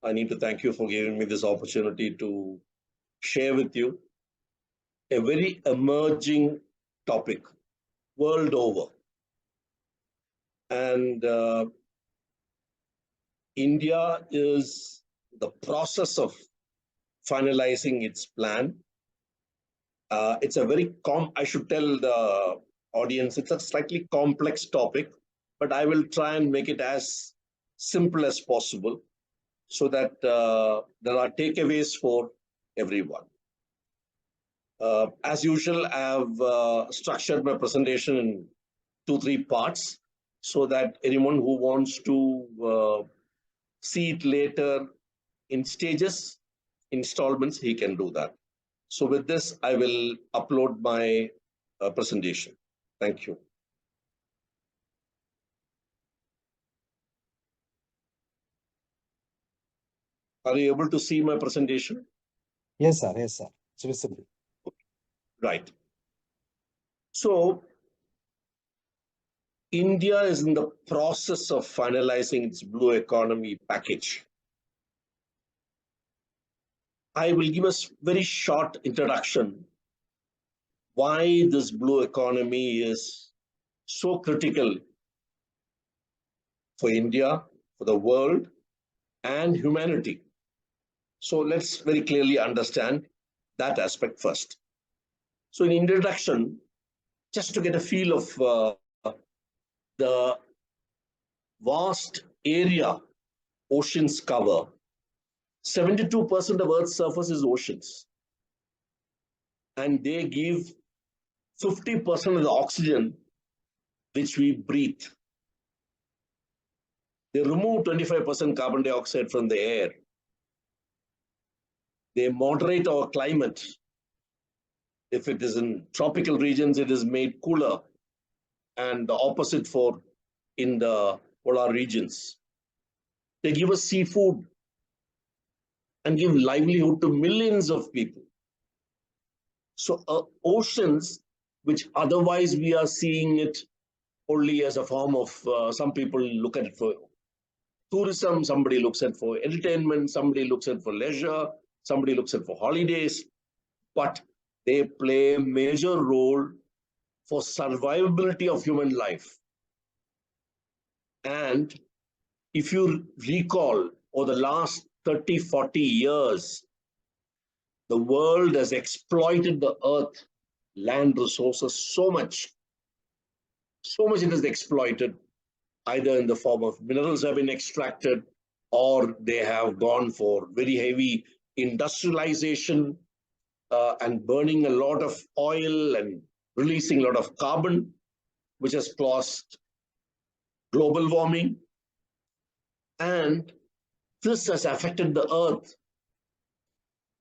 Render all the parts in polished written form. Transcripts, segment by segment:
I need to thank you for giving me this opportunity to share with you a very emerging topic world over. And India is the process of finalizing its plan. It's a very I should tell the audience, it's a slightly complex topic, but I will try and make it as simple as possible so that there are takeaways for everyone. As usual, I have structured my presentation in 2-3 parts so that anyone who wants to see it later in stages, installments, he can do that. So with this, I will upload my presentation. Thank you. Are you able to see my presentation? Yes, sir. Yes, sir. It's visible. Right. So India is in the process of finalizing its blue economy package. I will give us very short introduction why this blue economy is so critical for India, for the world, and humanity. So let's very clearly understand that aspect first. So in introduction, just to get a feel of the vast area oceans cover, 72% of Earth's surface is oceans. And they give 50% of the oxygen which we breathe. They remove 25% carbon dioxide from the air. They moderate our climate. If it is in tropical regions, it is made cooler, and the opposite for in the polar regions. They give us seafood and give livelihood to millions of people. So oceans, which otherwise we are seeing it only as a form of, some people look at it for tourism, somebody looks at for entertainment, somebody looks at for leisure, somebody looks at for holidays, but they play a major role for survivability of human life. And if you recall, over the last 30, 40 years, the world has exploited the earth, land resources so much it is exploited, either in the form of minerals have been extracted, or they have gone for very heavy industrialization and burning a lot of oil and releasing a lot of carbon, which has caused global warming. And this has affected the earth,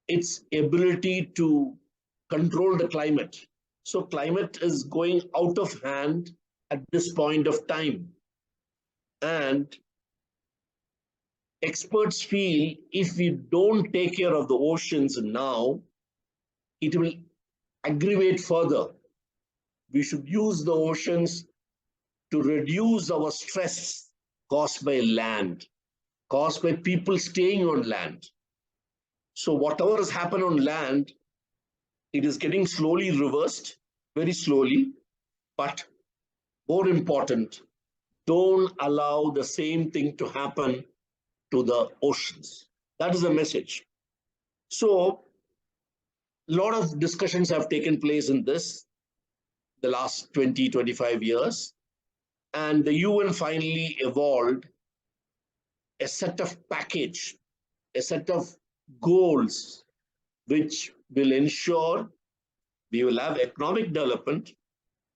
its ability to control the climate. So climate is going out of hand at this point of time. And experts feel if we don't take care of the oceans now, it will aggravate further. We should use the oceans to reduce our stress caused by land, caused by people staying on land. So whatever has happened on land, it is getting slowly reversed, very slowly, but more important, don't allow the same thing to happen to the oceans. That is the message. So a lot of discussions have taken place in this the last 20, 25 years. And the UN finally evolved a set of package, a set of goals, which will ensure we will have economic development.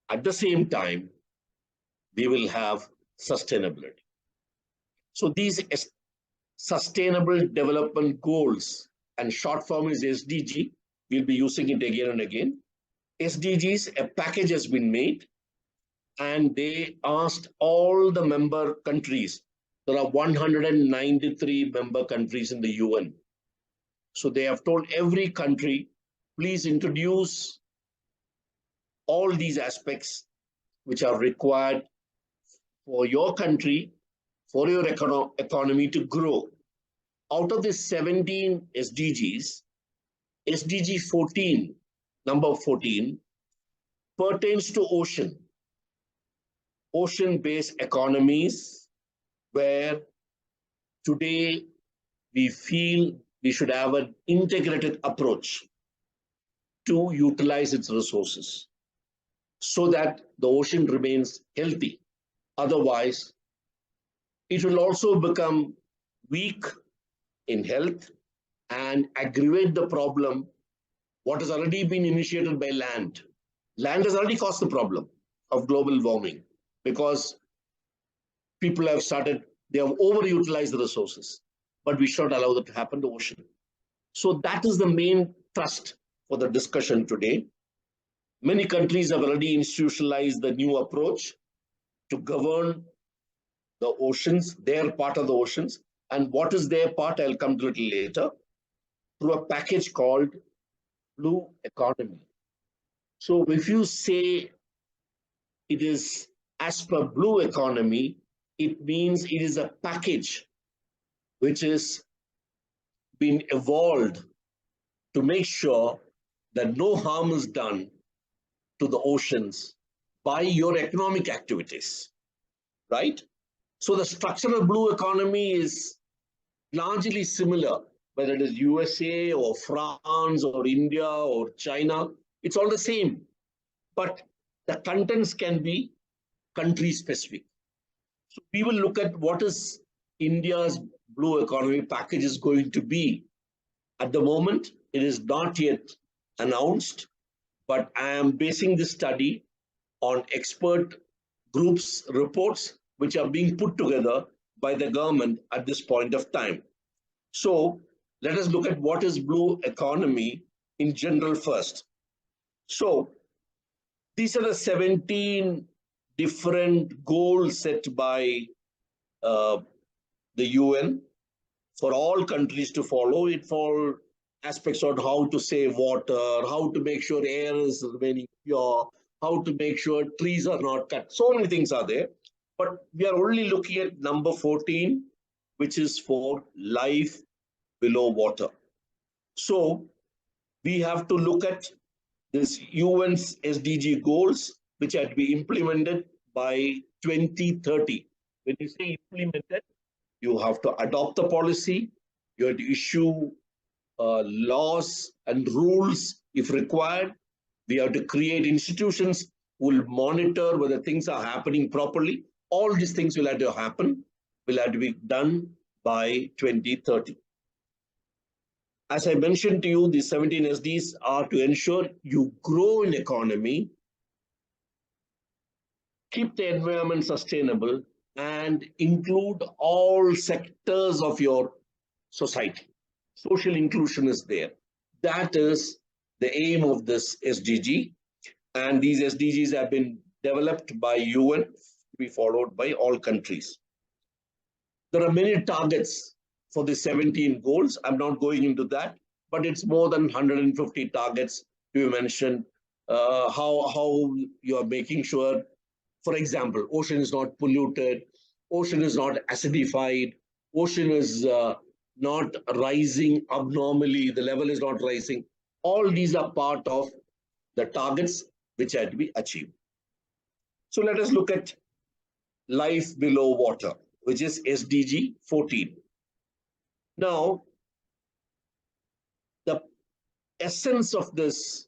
At the same time, we will have sustainability. So these sustainable development goals, and short form is SDG, we'll be using it again and again. SDGs, a package has been made, and they asked all the member countries. There are 193 member countries in the UN. So they have told every country, please introduce all these aspects which are required for your country, for your economy to grow. out of the 17 SDGs, SDG 14, number 14, pertains to ocean-based economies, where today we feel we should have an integrated approach to utilize its resources so that the ocean remains healthy. Otherwise, it will also become weak in health and aggravate the problem what has already been initiated by land. Land has already caused the problem of global warming because people have started, they have overutilized the resources, but we should not allow that to happen to ocean. So that is the main thrust for the discussion today. Many countries have already institutionalized the new approach to govern the oceans, their part of the oceans. And what is their part, I'll come to it later, through a package called Blue Economy. So if you say it is as per Blue Economy, it means it is a package which is been evolved to make sure that no harm is done to the oceans by your economic activities, right? So the structure of Blue Economy is largely similar, whether it is USA or France or India or China, it's all the same. But the contents can be country specific. So we will look at what is India's Blue Economy package is going to be. At the moment, it is not yet announced, but I am basing this study on expert groups' reports, which are being put together by the government at this point of time. So let us look at what is Blue Economy in general first. So these are the 17 different goals set by the UN for all countries to follow. It for aspects on how to save water, how to make sure air is remaining pure, how to make sure trees are not cut. So many things are there. But we are only looking at number 14, which is for life below water. So we have to look at this UN's SDG goals, which had to be implemented by 2030. When you say implemented, you have to adopt the policy, you have to issue laws and rules if required. We have to create institutions who will monitor whether things are happening properly. All these things will have to happen, will have to be done by 2030. As I mentioned to you, the 17 SDs are to ensure you grow in economy, keep the environment sustainable, and include all sectors of your society. Social inclusion is there. That is the aim of this SDG. And these SDGs have been developed by UN to be followed by all countries. There are many targets for the 17 goals. I'm not going into that, but it's more than 150 targets to be mentioned. How you are making sure, for example, ocean is not polluted, ocean is not acidified, ocean is not rising abnormally, the level is not rising. All these are part of the targets which had to be achieved. So let us look at life below water, which is SDG 14. Now, the essence of this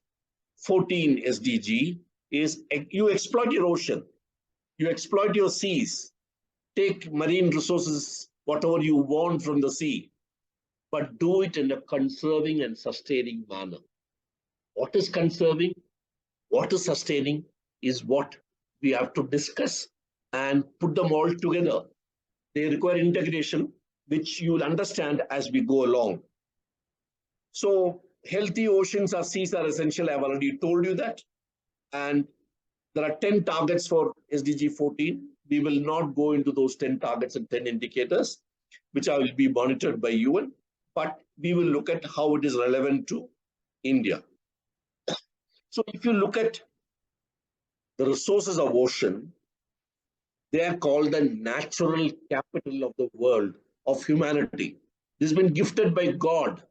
14 SDG is you exploit your ocean, you exploit your seas, take marine resources, whatever you want from the sea, but do it in a conserving and sustaining manner. What is conserving? What is sustaining is what we have to discuss and put them all together. They require integration, which you will understand as we go along. So healthy oceans or seas are essential. I've already told you that. And there are 10 targets for SDG 14. We will not go into those 10 targets and 10 indicators, which will be monitored by UN, but we will look at how it is relevant to India. So if you look at the resources of ocean, they are called the natural capital of the world, of humanity. This has been gifted by God.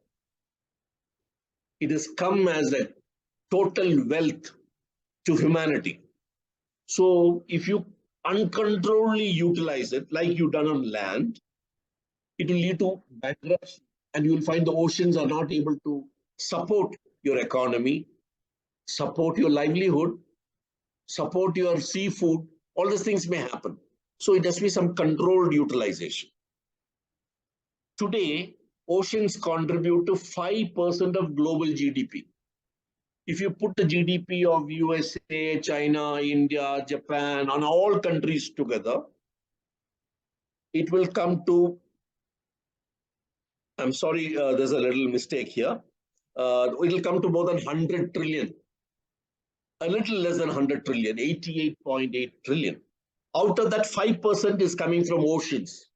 It has come as a total wealth to humanity. So if you uncontrollably utilize it, like you've done on land, it will lead to bankruptcy, and you will find the oceans are not able to support your economy, support your livelihood, support your seafood. All these things may happen. So it has to be some controlled utilization. Today, oceans contribute to 5% of global GDP. If you put the GDP of USA, China, India, Japan, and all countries together, it will come to, I'm sorry, there's a little mistake here. It will come to more than 100 trillion, a little less than 100 trillion, 88.8 trillion. Out of that, 5% is coming from oceans.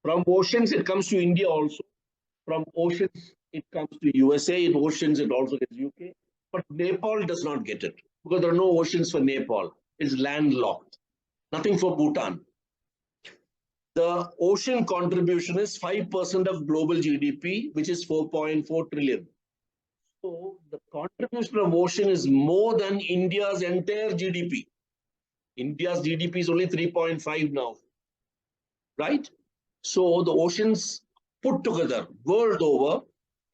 From oceans, it comes to India also. From oceans, it comes to USA. In oceans, it also gets UK. But Nepal does not get it because there are no oceans for Nepal. It's landlocked. Nothing for Bhutan. The ocean contribution is 5% of global GDP, which is 4.4 trillion. So the contribution of ocean is more than India's entire GDP. India's GDP is only 3.5 now, right? So the oceans put together world over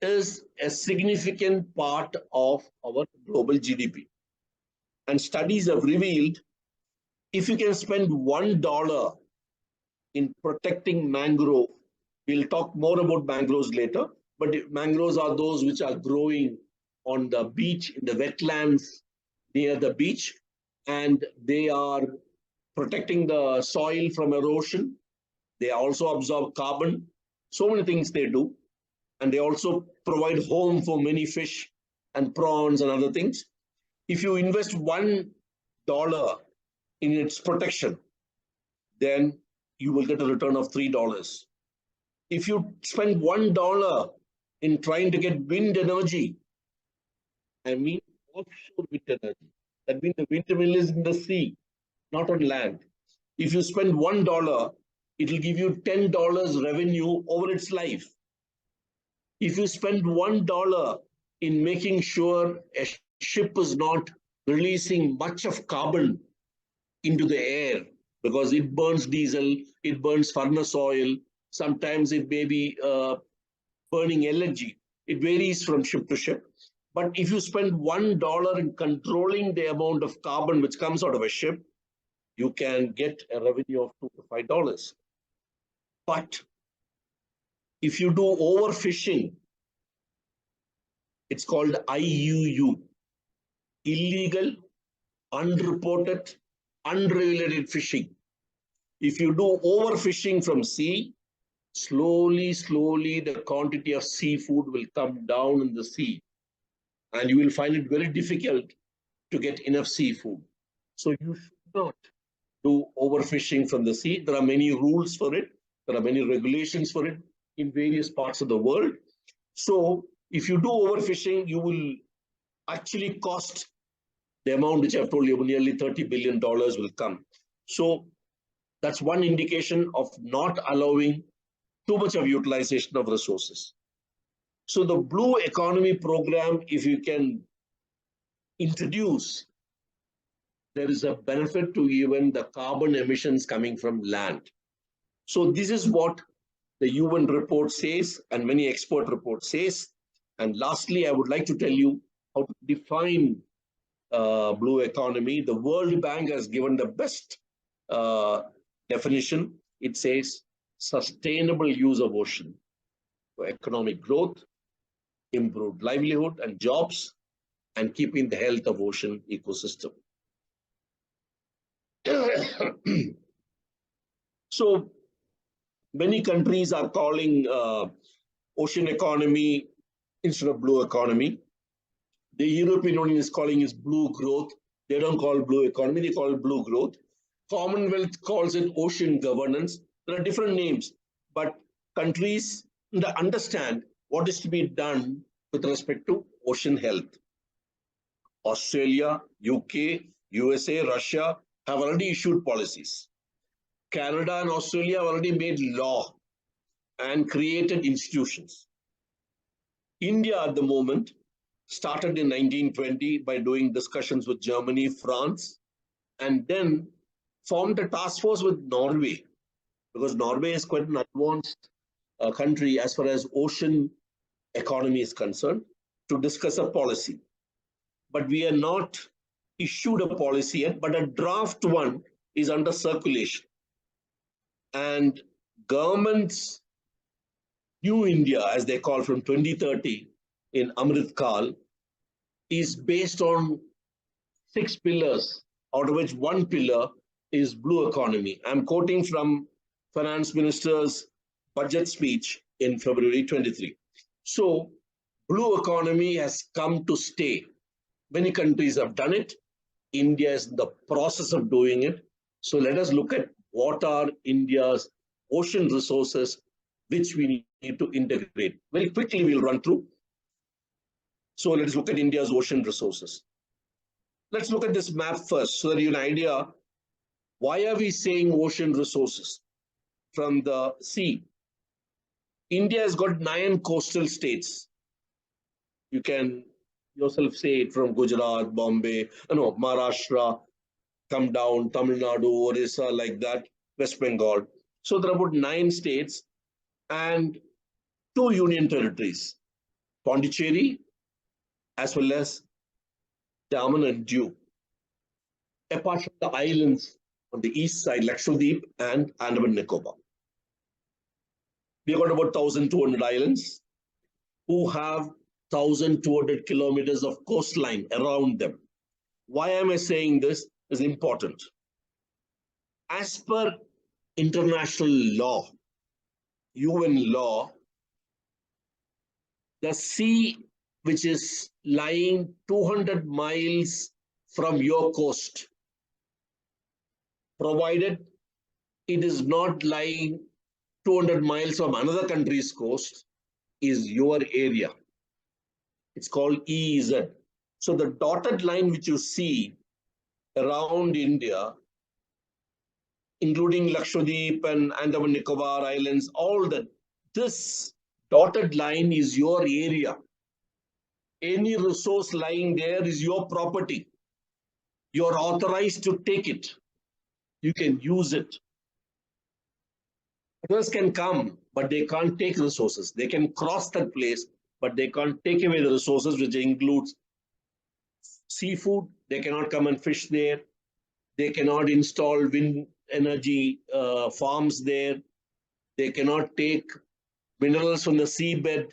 is a significant part of our global GDP. And studies have revealed if you can spend $1 in protecting mangrove, we'll talk more about mangroves later, but mangroves are those which are growing on the beach, in the wetlands near the beach, and they are protecting the soil from erosion. They also absorb carbon. So many things they do. And they also provide home for many fish and prawns and other things. If you invest $1 in its protection, then you will get a return of $3. If you spend $1 in trying to get wind energy, I mean offshore wind energy, that means the windmill is in the sea, not on land. If you spend $1, it will give you $10 revenue over its life. If you spend $1 in making sure a ship is not releasing much of carbon into the air, because it burns diesel, it burns furnace oil, sometimes it may be burning LNG. It varies from ship to ship. But if you spend $1 in controlling the amount of carbon which comes out of a ship, you can get a revenue of $2 to $5. But if you do overfishing, it's called IUU, illegal, unreported, unregulated fishing. If you do overfishing from sea, slowly, the quantity of seafood will come down in the sea. And you will find it very difficult to get enough seafood. So you should not do overfishing from the sea. There are many rules for it. There are many regulations for it in various parts of the world. So if you do overfishing, you will actually cost the amount which I've told you, nearly $30 billion will come. So that's one indication of not allowing too much of utilization of resources. So the blue economy program, if you can introduce, there is a benefit to even the carbon emissions coming from land. So this is what the UN report says and many expert reports says. And lastly, I would like to tell you how to define blue economy. The World Bank has given the best definition. It says sustainable use of ocean for economic growth, improved livelihood and jobs, and keeping the health of ocean ecosystem. So many countries are calling ocean economy instead of blue economy. The European Union is calling it blue growth. They don't call it blue economy, they call it blue growth. Commonwealth calls it ocean governance. There are different names, but countries understand what is to be done with respect to ocean health. Australia, UK, USA, Russia have already issued policies. Canada and Australia have already made law. and created institutions. India at the moment started in 1920 by doing discussions with Germany, France, and then formed a task force with Norway, because Norway is quite an advanced country as far as ocean economy is concerned, to discuss a policy. But we are not issued a policy yet, but a draft one is under circulation. And governments New India, as they call, from 2030 in Amrit Kal, is based on 6 pillars, out of which one pillar is blue economy. I'm quoting from Finance Minister's budget speech in February 23. So, blue economy has come to stay. Many countries have done it. India is in the process of doing it. So, let us look at what are India's ocean resources which we need to integrate. Very quickly, we'll run through. So, let us look at India's ocean resources. Let's look at this map first so that you have an idea. Why are we saying ocean resources? From the sea, India has got 9 coastal states. You can yourself say it, from Gujarat, Bombay, Maharashtra, come down, Tamil Nadu, Orissa, like that, West Bengal. So there are about 9 states and 2 union territories, Pondicherry as well as Daman and Diu. Apart from the islands on the east side, Lakshadweep and Andaman and Nicobar. We have got about 1,200 islands who have 1,200 kilometers of coastline around them. Why am I saying this is important? As per international law, UN law, the sea which is lying 200 miles from your coast, provided it is not lying 200 miles from another country's coast, is your area. It's called EEZ. So the dotted line which you see around India, including Lakshadweep and Andaman Nicobar Islands, all that, this dotted line is your area. Any resource lying there is your property. You're authorized to take it. You can use it. Others can come, but they can't take resources. They can cross that place, but they can't take away the resources, which includes seafood. They cannot come and fish there. They cannot install wind energy farms there. They cannot take minerals from the seabed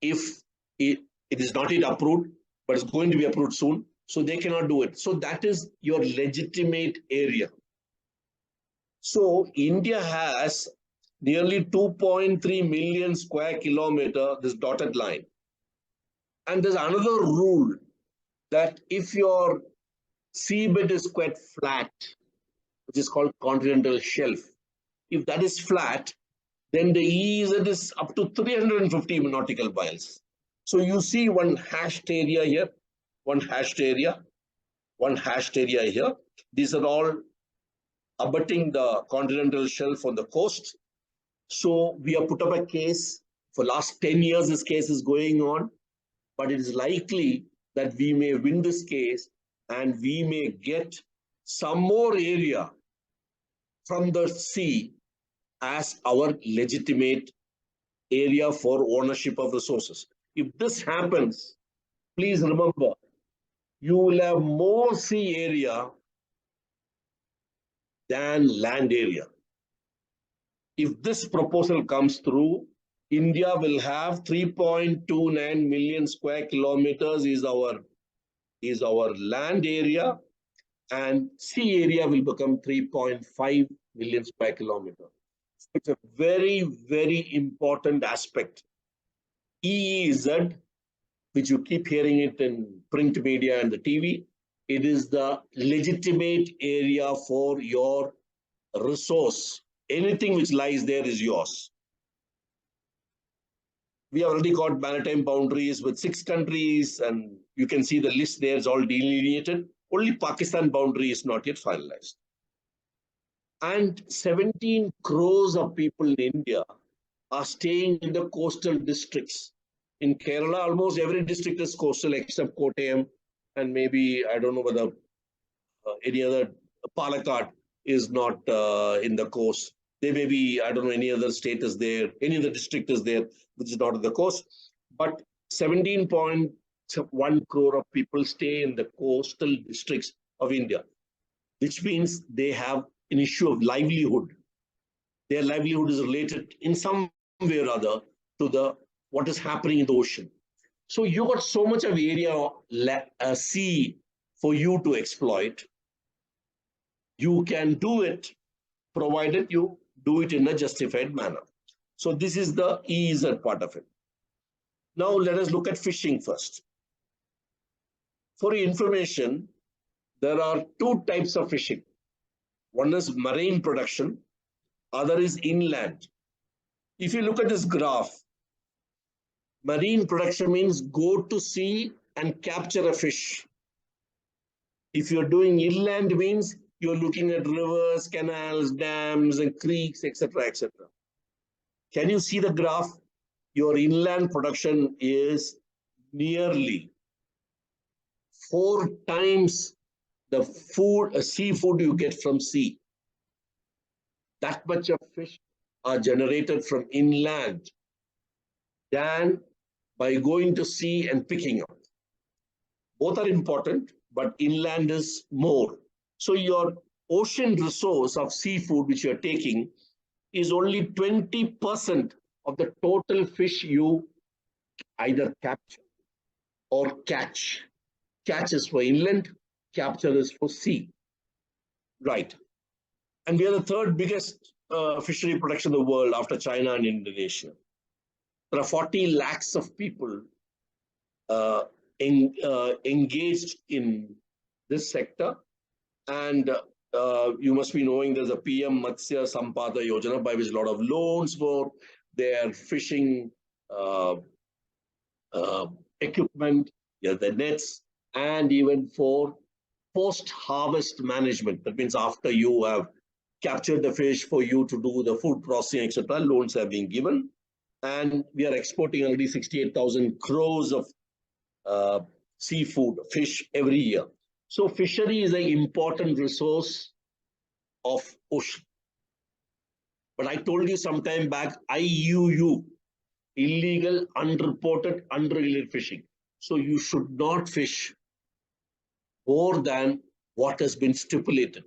if it is not yet approved, but it's going to be approved soon. So they cannot do it. So that is your legitimate area. So India has nearly 2.3 million square kilometer, this dotted line. And there's another rule that if your seabed is quite flat, which is called continental shelf, if that is flat, then the EEZ is up to 350 nautical miles. So you see one hashed area here, one hashed area, one hashed area here. These are all abutting the continental shelf on the coast. So we have put up a case. For last 10 years, this case is going on, but it is likely that we may win this case and we may get some more area from the sea as our legitimate area for ownership of resources. If this happens, please remember, you will have more sea area than land area. If this proposal comes through, India will have 3.29 million square kilometers is our land area, and sea area will become 3.5 million square kilometers. It's a very, very important aspect. EEZ, which you keep hearing it in print media and the TV, it is the legitimate area for your resource. Anything which lies there is yours. We have already got maritime boundaries with 6 countries, and you can see the list there is all delineated. Only Pakistan boundary is not yet finalized. And 17 crores of people in India are staying in the coastal districts. In Kerala, almost every district is coastal except Kottayam and maybe, I don't know whether any other, Palakkad is not in the coast. There may be, I don't know, any other state is there, any other district is there, which is not on the coast. But 17.1 crore of people stay in the coastal districts of India, which means they have an issue of livelihood. Their livelihood is related in some way or other to the what is happening in the ocean. So you got so much of area sea for you to exploit. You can do it provided you do it in a justified manner. So this is the EEZ part of it. Now let us look at fishing first. For your information, there are two types of fishing. One is marine production, other is inland. If you look at this graph, marine production means go to sea and capture a fish. If you're doing inland means you're looking at rivers, canals, dams, and creeks, etc., etc. Can you see the graph? Your inland production is nearly 4 times the seafood you get from sea. That much of fish are generated from inland than by going to sea and picking up. Both are important, but inland is more. So your ocean resource of seafood which you're taking is only 20% of the total fish you either capture or catch. Catch is for inland, capture is for sea. Right. And we are the third biggest fishery production in the world after China and Indonesia. There are 40 lakhs of people engaged in this sector. And you must be knowing there's a PM Matsya Sampada Yojana by which a lot of loans for their fishing equipment, the nets, and even for post-harvest management. That means after you have captured the fish, for you to do the food processing, etc., loans have been given. And we are exporting already 68,000 crores of seafood, fish every year. So fishery is an important resource of ocean. But I told you some time back, IUU, illegal, unreported, unregulated fishing. So you should not fish more than what has been stipulated.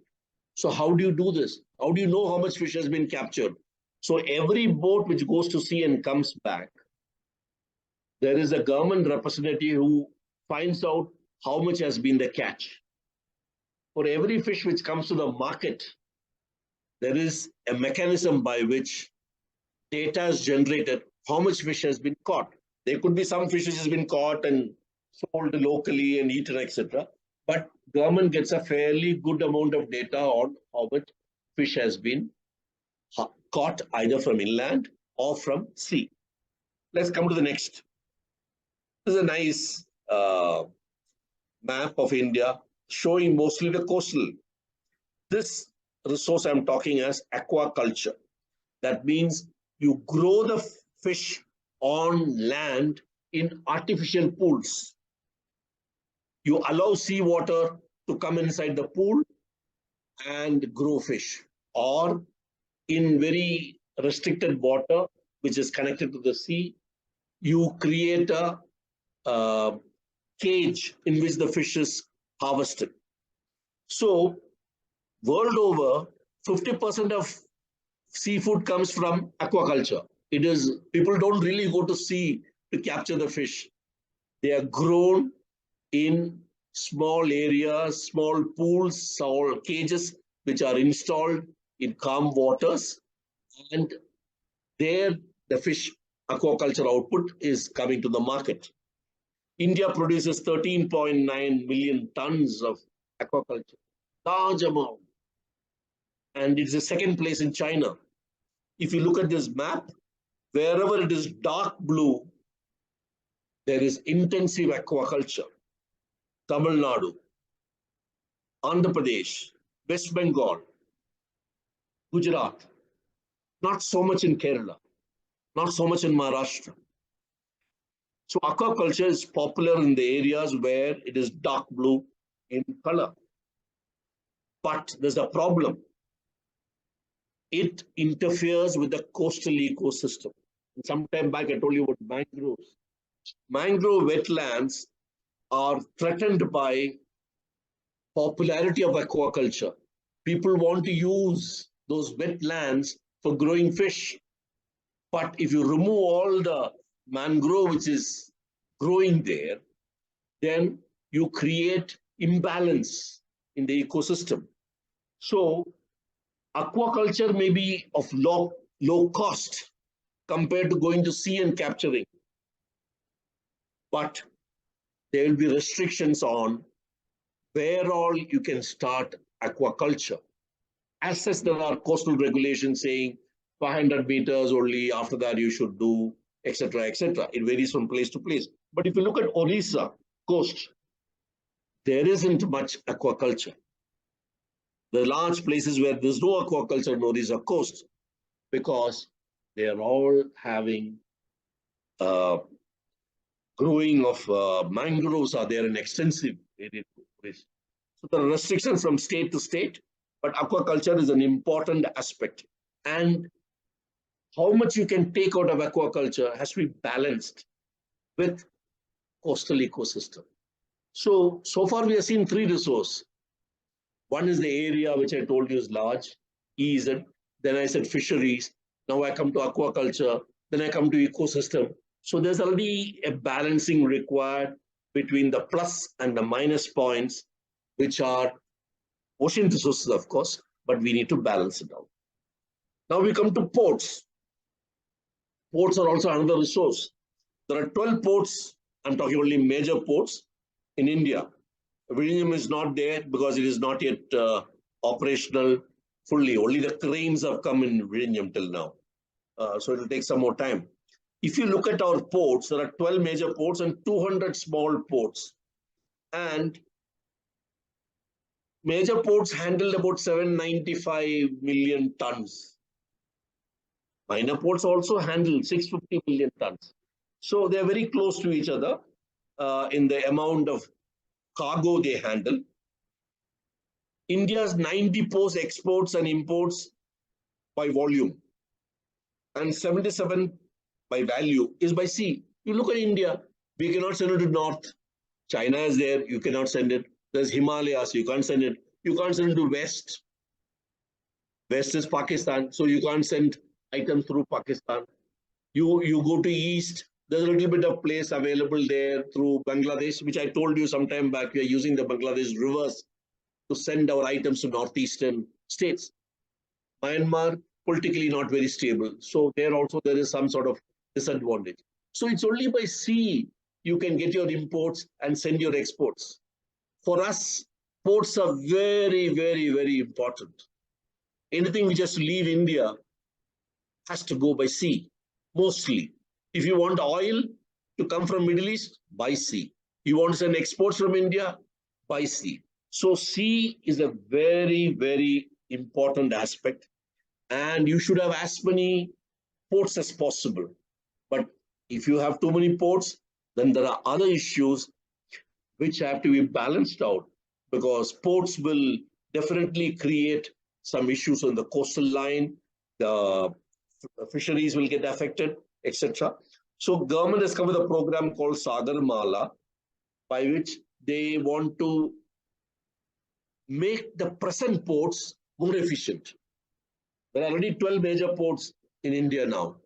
So how do you do this? How do you know how much fish has been captured? So every boat which goes to sea and comes back, there is a government representative who finds out how much has been the catch. For every fish which comes to the market, there is a mechanism by which data is generated, how much fish has been caught. There could be some fish which has been caught and sold locally and eaten, etc. But government gets a fairly good amount of data on how much fish has been caught either from inland or from sea. Let's come to the next. This is a nice map of India showing mostly the coastal. This resource I'm talking as aquaculture. That means you grow the fish on land in artificial pools. You allow seawater to come inside the pool and grow fish, or in very restricted water, which is connected to the sea, you create a cage in which the fish is harvested. So world over, 50% of seafood comes from aquaculture. It is, people don't really go to sea to capture the fish. They are grown in small areas, small pools, small cages, which are installed in calm waters. And there, the fish aquaculture output is coming to the market. India produces 13.9 million tons of aquaculture, large amount. And it's the second place in China. If you look at this map, wherever it is dark blue, there is intensive aquaculture. Tamil Nadu, Andhra Pradesh, West Bengal, Gujarat, not so much in Kerala, not so much in Maharashtra. So aquaculture is popular in the areas where it is dark blue in color. But there's a problem. It interferes with the coastal ecosystem. Some time back, I told you about mangroves. Mangrove wetlands are threatened by popularity of aquaculture. People want to use those wetlands for growing fish. But if you remove all the mangrove which is growing there, then you create imbalance in the ecosystem. So aquaculture may be of low cost compared to going to sea and capturing. But there will be restrictions on where all you can start aquaculture. As such, there are coastal regulations saying 500 meters only, after that you should do, etc., etc. It varies from place to place. But if you look at Orissa coast, there isn't much aquaculture. The large places where there's no aquaculture in Orissa coast, because they are all having growing of mangroves are there in extensive area. So there are restrictions from state to state, but aquaculture is an important aspect. And how much you can take out of aquaculture has to be balanced with coastal ecosystem. So far we have seen three resources. One is the area which I told you is large, EZ. Then I said fisheries. Now I come to aquaculture. Then I come to ecosystem. So there's already a balancing required between the plus and the minus points, which are ocean resources, of course, but we need to balance it out. Now we come to ports. Ports are also another resource. There are 12 ports. I'm talking only major ports in India. Vizhinjam is not there because it is not yet operational fully. Only the cranes have come in Vizhinjam till now. So it will take some more time. If you look at our ports, there are 12 major ports and 200 small ports. And major ports handled about 795 million tons. Minor ports also handle 650 million tons. So they're very close to each other in the amount of cargo they handle. India's 90 ports exports and imports by volume, and 77 by value is by sea. You look at India, we cannot send it to north. China is there, you cannot send it. There's Himalayas, you can't send it. You can't send it to west. West is Pakistan, so you can't send items through Pakistan. You go to east, there's a little bit of place available there through Bangladesh, which I told you some time back. We are using the Bangladesh rivers to send our items to northeastern states. Myanmar, politically not very stable. So there also there is some sort of disadvantage. So it's only by sea you can get your imports and send your exports. For us, ports are very, very, very important. Anything which has to leave India has to go by sea, mostly. If you want oil to come from Middle East, by sea. You want to send exports from India, by sea. So sea is a very, very important aspect. And you should have as many ports as possible. But if you have too many ports, then there are other issues which have to be balanced out, because ports will definitely create some issues on the coastal line, the fisheries will get affected, etc. So government has come with a program called Sagarmala, by which they want to make the present ports more efficient. There are already 12 major ports in India now.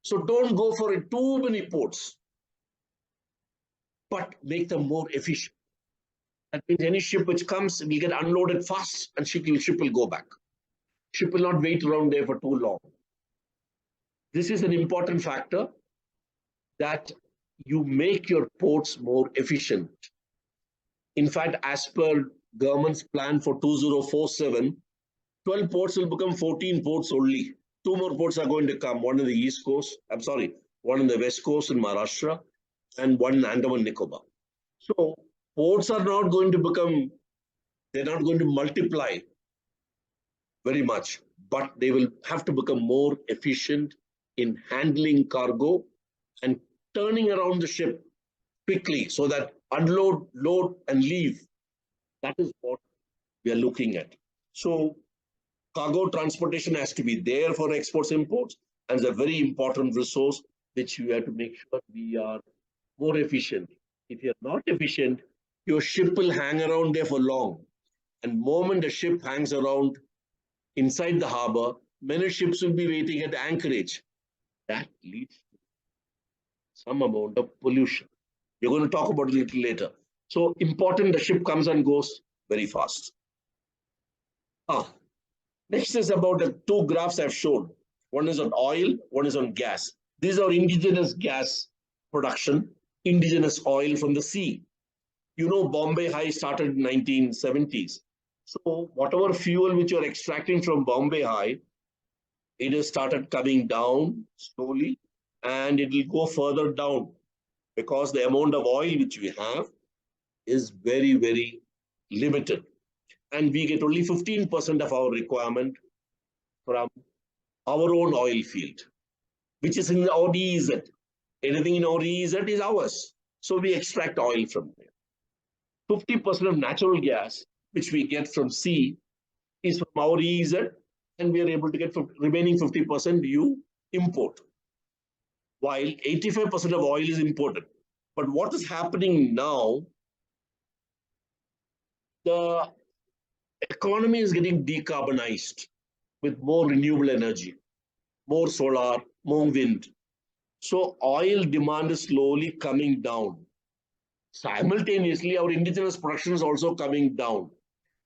So don't go for it, too many ports, but make them more efficient. That means any ship which comes will get unloaded fast and ship will go back. Ship will not wait around there for too long. This is an important factor, that you make your ports more efficient. In fact, as per government's plan for 2047, 12 ports will become 14 ports only. 2 more ports are going to come, one on the east coast, one on the west coast in Maharashtra, and one in Andaman Nicobar. So ports are not going to become, they're not going to multiply very much, but they will have to become more efficient in handling cargo and turning around the ship quickly so that unload, load, and leave. That is what we are looking at. So cargo transportation has to be there for exports imports, and it's a very important resource which we have to make sure we are more efficient. If you're not efficient, your ship will hang around there for long. And the moment the ship hangs around inside the harbor, many ships will be waiting at anchorage. That leads to some amount of pollution. We're going to talk about it a little later. So important, the ship comes and goes very fast. Next is about the two graphs I've shown. One is on oil, one is on gas. These are indigenous gas production, indigenous oil from the sea. You know, Bombay High started in 1970s. So whatever fuel which you're extracting from Bombay High, it has started coming down slowly, and it will go further down because the amount of oil which we have is very, very limited. And we get only 15% of our requirement from our own oil field, which is in our EEZ. Anything in our EEZ is ours. So we extract oil from there. 50% of natural gas, which we get from sea, is from our EEZ, and we are able to get remaining 50% you import, while 85% of oil is imported. But what is happening now, the economy is getting decarbonized with more renewable energy, more solar, more wind. So oil demand is slowly coming down. Simultaneously, our indigenous production is also coming down.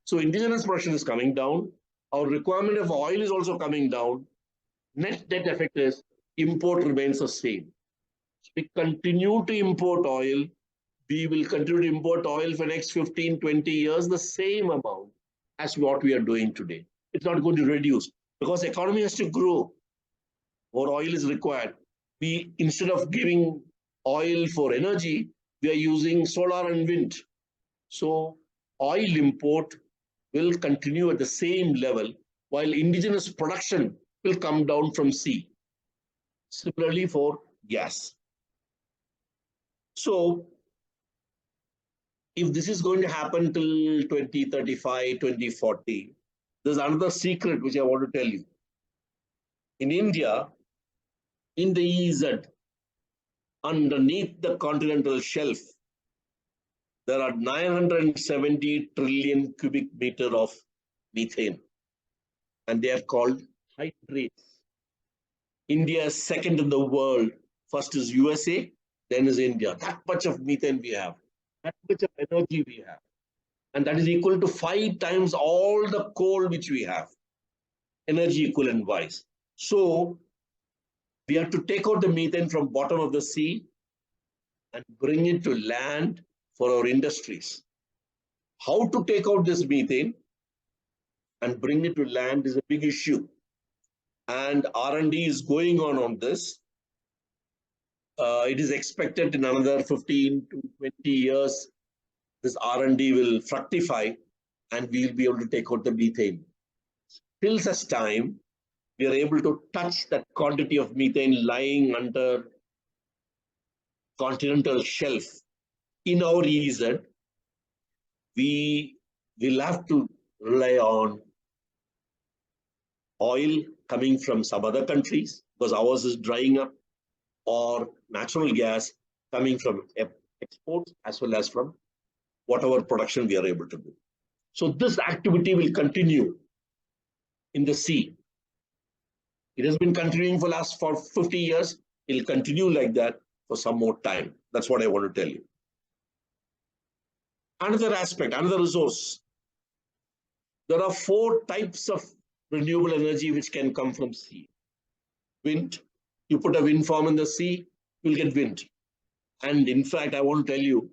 So indigenous production is coming down. Our requirement of oil is also coming down. Net effect is import remains the same. So we continue to import oil. We will continue to import oil for the next 15, 20 years, the same amount as what we are doing today. It's not going to reduce because the economy has to grow. More oil is required. We, instead of giving oil for energy, we are using solar and wind. So oil import will continue at the same level, while indigenous production will come down from sea. Similarly for gas. So if this is going to happen till 2035, 2040, there's another secret which I want to tell you. In India, in the EEZ, underneath the continental shelf, there are 970 trillion cubic meter of methane, and they are called hydrates. India is second in the world. First is USA, then is India. That much of methane we have, that much of energy we have. And that is equal to 5 times all the coal which we have, energy equivalent wise. So we have to take out the methane from bottom of the sea and bring it to land for our industries. How to take out this methane and bring it to land is a big issue. And R&D is going on this. It is expected in another 15 to 20 years, this R&D will fructify and we'll be able to take out the methane. Till such time, we are able to touch that quantity of methane lying under continental shelf in our EEZ, we will have to rely on oil coming from some other countries because ours is drying up, or natural gas coming from exports as well as from whatever production we are able to do. So this activity will continue in the sea. It has been continuing for last 50 years. It will continue like that for some more time. That's what I want to tell you. Another aspect, another resource. There are 4 types of renewable energy which can come from sea. Wind. You put a wind farm in the sea, you'll get wind. And in fact, I want to tell you,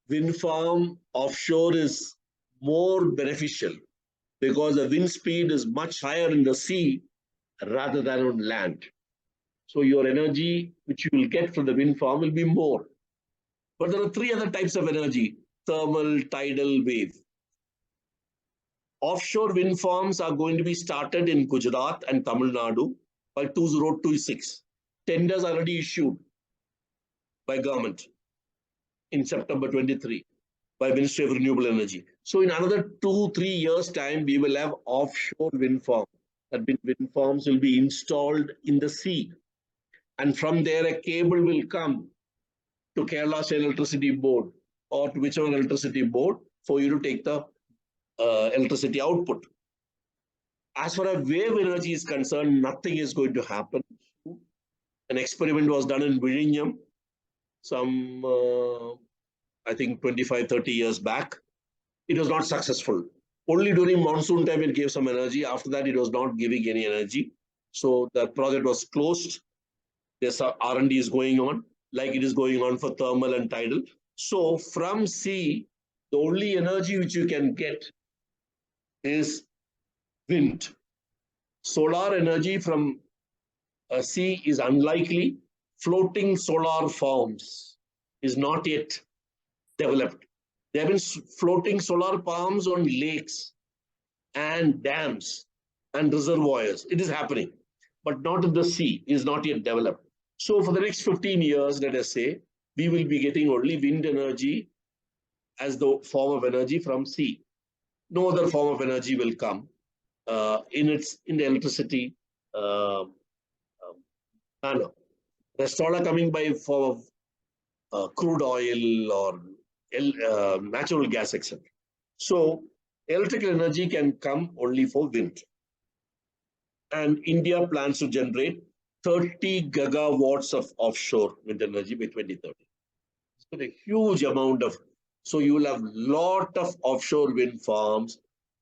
wind farm offshore is more beneficial because the wind speed is much higher in the sea rather than on land. So your energy which you will get from the wind farm will be more. But there are 3 other types of energy: thermal, tidal, wave. Offshore wind farms are going to be started in Gujarat and Tamil Nadu by 2026. tenders already issued by government in September 23 by Ministry of Renewable Energy. So in another 2-3 years time, we will have offshore wind farms. That wind farms will be installed in the sea. And from there, a cable will come to Kerala State Electricity Board or to whichever electricity board for you to take the electricity output. As far as wave energy is concerned, nothing is going to happen. An experiment was done in Vizhinjam some, I think 25, 30 years back. It was not successful. Only during monsoon time it gave some energy. After that, it was not giving any energy. So the project was closed. There's R&D is going on, like it is going on for thermal and tidal. So from sea, the only energy which you can get is wind. Solar energy from sea is unlikely. Floating solar farms is not yet developed. There have been floating solar farms on lakes and dams and reservoirs. It is happening, but not in the sea. It is not yet developed. So for the next 15 years, let us say, we will be getting only wind energy as the form of energy from sea. No other form of energy will come in the electricity manner. Rest all are coming by form of crude oil or natural gas, etc. So electrical energy can come only for wind. And India plans to generate 30 gigawatts of offshore wind energy by 2030. So a huge amount of, so you will have lot of offshore wind farms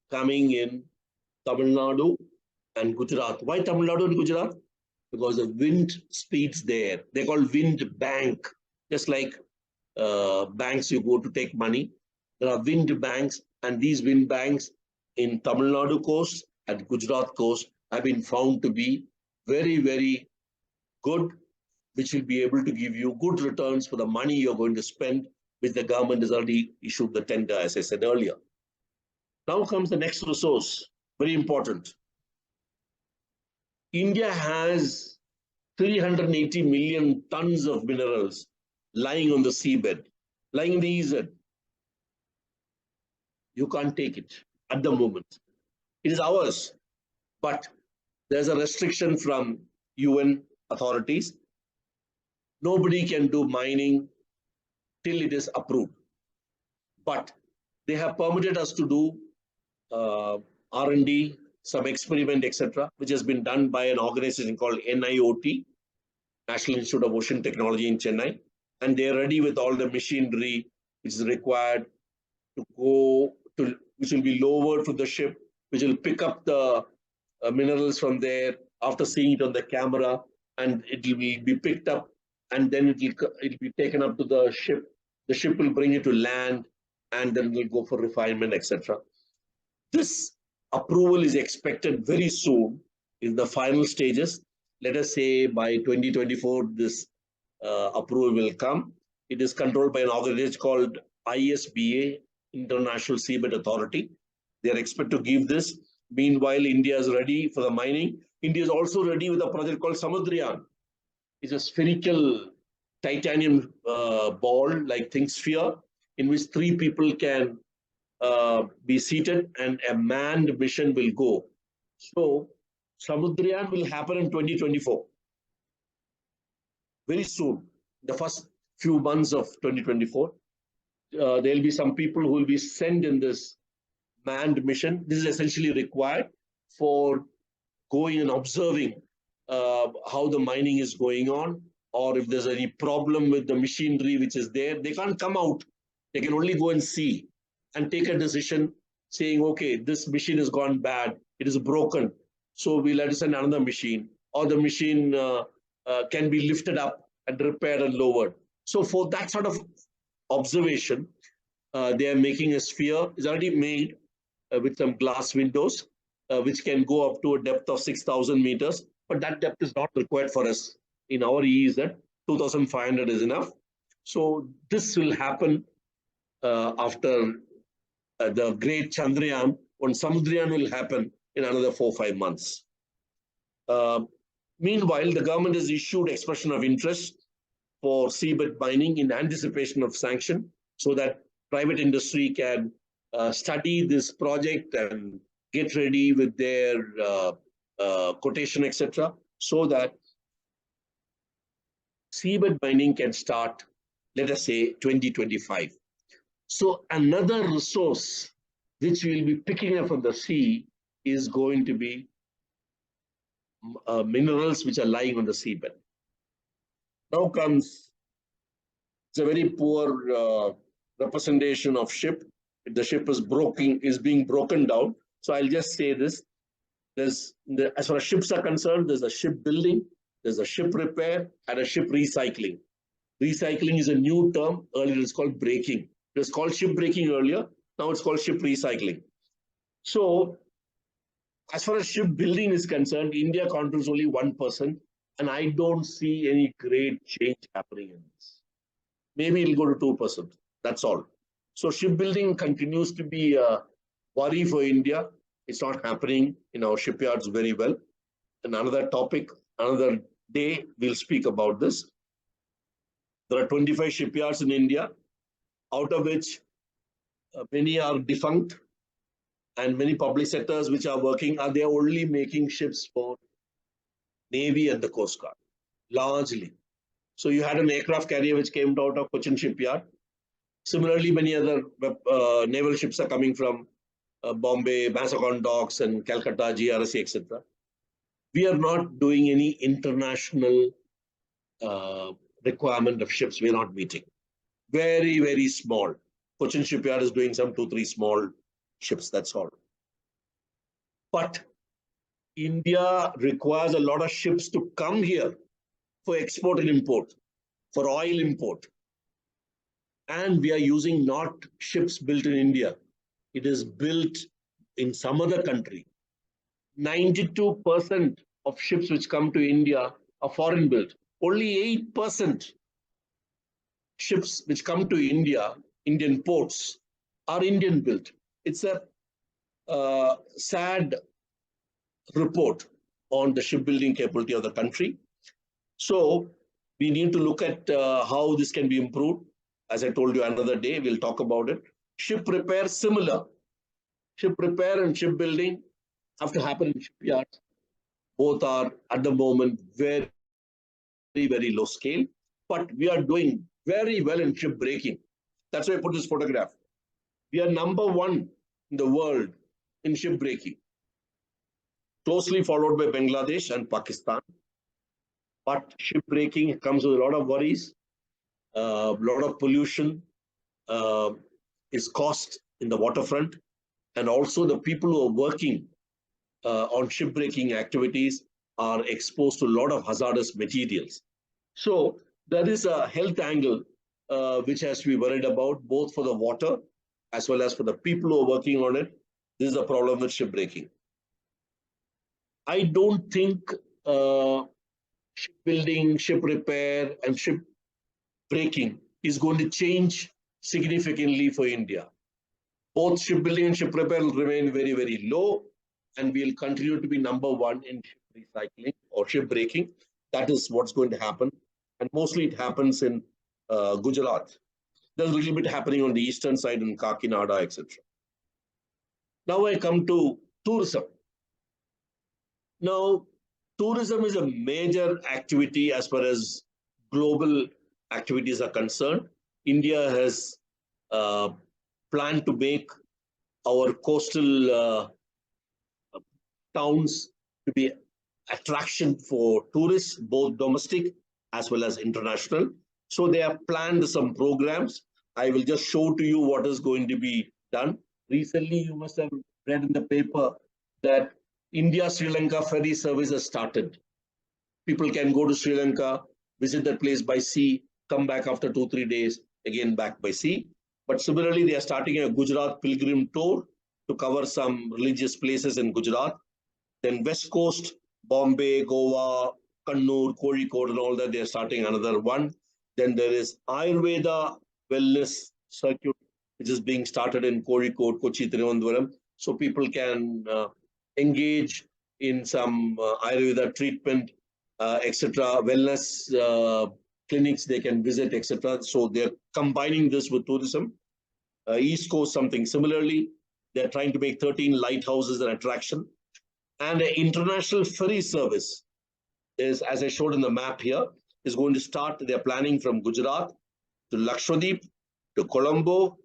coming in Tamil Nadu and Gujarat. Why Tamil Nadu and Gujarat? Because the wind speeds there. They're called wind bank. Just like banks you go to take money. There are wind banks, and these wind banks in Tamil Nadu coast and Gujarat coast have been found to be very, very good, which will be able to give you good returns for the money you're going to spend, which the government has already issued the tender, as I said earlier. Now comes the next resource, very important. India has 380 million tons of minerals lying on the seabed, lying in the EZ. You can't take it at the moment. It is ours, but there's a restriction from UN authorities. Nobody can do mining till it is approved. But they have permitted us to do R&D, some experiment, etc., which has been done by an organization called NIOT, National Institute of Ocean Technology in Chennai. And they're ready with all the machinery which is required to go to, which will be lowered from the ship, which will pick up the minerals from there after seeing it on the camera, and it will be picked up, and then it'll be taken up to the ship. The ship will bring it to land, and then we'll go for refinement, etc. This approval is expected very soon in the final stages. Let us say by 2024, this approval will come. It is controlled by an organization called ISBA, International Seabed Authority. They are expected to give this. Meanwhile, India is ready for the mining. India is also ready with a project called Samudriyan. It's a spherical titanium ball, like think sphere, in which 3 people can be seated and a manned mission will go. So Samudriyan will happen in 2024. Very soon, the first few months of 2024. There'll be some people who will be sent in this manned mission. This is essentially required for going and observing how the mining is going on, or if there's any problem with the machinery which is there. They can't come out. They can only go and see and take a decision saying, okay, this machine has gone bad. It is broken. So we'll have to send another machine, or the machine can be lifted up and repaired and lowered. So for that sort of observation, they are making a sphere. It's already made with some glass windows, which can go up to a depth of 6,000 meters. But that depth is not required for us. In our EEZ, 2,500 is enough. So this will happen after the great Chandrayaan. When Samudriyan will happen in another 4-5 months. Meanwhile, the government has issued expression of interest for seabed mining in anticipation of sanction so that private industry can study this project and get ready with their quotation, etc., so that seabed mining can start, let us say, 2025. So another resource which we'll be picking up from the sea is going to be minerals which are lying on the seabed. Now comes, it's a very poor representation of ship. The ship is being broken down. So I'll just say this. As far as ships are concerned, there's a ship building, there's a ship repair, and a ship recycling. Recycling is a new term. Earlier it's called breaking. It was called ship breaking earlier. Now it's called ship recycling. So as far as ship building is concerned, India contributes only 1%, and I don't see any great change happening in this. Maybe it'll go to 2%. That's all. So shipbuilding continues to be a worry for India. It's not happening in our shipyards very well. And another topic, another day, we'll speak about this. There are 25 shipyards in India, out of which many are defunct, and many public sectors which are working are they only making ships for Navy and the Coast Guard, largely. So you had an aircraft carrier which came out of Cochin shipyard. Similarly, many other naval ships are coming from Bombay, Mazagon docks, and Calcutta, GRSC, etc. We are not doing any international requirement of ships. We are not meeting. Very, very small. Cochin shipyard is doing some 2-3 small ships. That's all. But India requires a lot of ships to come here for export and import, for oil import. And we are using not ships built in India. It is built in some other country. 92% of ships which come to India are foreign built. Only 8% ships which come to India, Indian ports, are Indian built. It's a sad report on the shipbuilding capability of the country. So we need to look at how this can be improved. As I told you another day, we'll talk about it. Ship repair, similar. Ship repair and shipbuilding have to happen in shipyards. Both are at the moment very, very low scale, but we are doing very well in ship breaking. That's why I put this photograph. We are number 1 in the world in ship breaking, closely followed by Bangladesh and Pakistan. But ship breaking comes with a lot of worries, a lot of pollution, is cost in the waterfront, and also the people who are working on shipbreaking activities are exposed to a lot of hazardous materials. So there is a health angle which has to be worried about, both for the water as well as for the people who are working on it. This is a problem with shipbreaking. I don't think shipbuilding, ship repair, and ship breaking is going to change significantly for India. Both shipbuilding and ship repair will remain very, very low, and we'll continue to be number 1 in ship recycling or ship breaking. That is what's going to happen. And mostly it happens in Gujarat. There's a little bit happening on the eastern side in Kakinada, etc. Now I come to tourism. Now, tourism is a major activity as far as global activities are concerned. India has planned to make our coastal towns to be attraction for tourists, both domestic as well as international. So they have planned some programs. I will just show to you what is going to be done. Recently, you must have read in the paper that India-Sri Lanka ferry service has started. People can go to Sri Lanka, visit that place by sea, come back after 2-3 days, again back by sea. But similarly, they are starting a Gujarat pilgrim tour to cover some religious places in Gujarat. Then West Coast, Bombay, Goa, Kannur, Kozhikode and all that, they are starting another one. Then there is Ayurveda wellness circuit, which is being started in Kozhikode, Kochi, Trivandrum. So people can engage in some Ayurveda treatment etc. Wellness clinics they can visit, etc. So they're combining this with tourism. East Coast, something similarly. They're trying to make 13 lighthouses an attraction. And an international ferry service is, as I showed in the map here, is going to start. They're planning from Gujarat to Lakshadweep, to Colombo,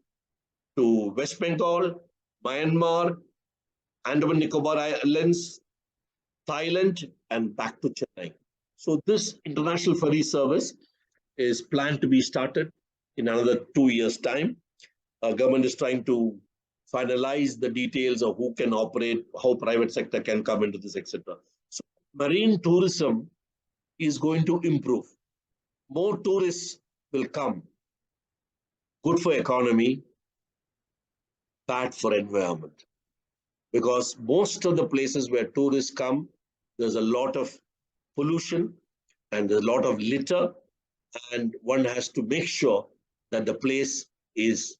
to West Bengal, Myanmar, Andaman Nicobar Islands, Thailand, and back to Chennai. So this international ferry service is planned to be started in another 2 years' time. Government is trying to finalize the details of who can operate, how private sector can come into this, etc. So marine tourism is going to improve. More tourists will come. Good for economy, bad for environment. Because most of the places where tourists come, there's a lot of pollution and there's a lot of litter, and one has to make sure that the place is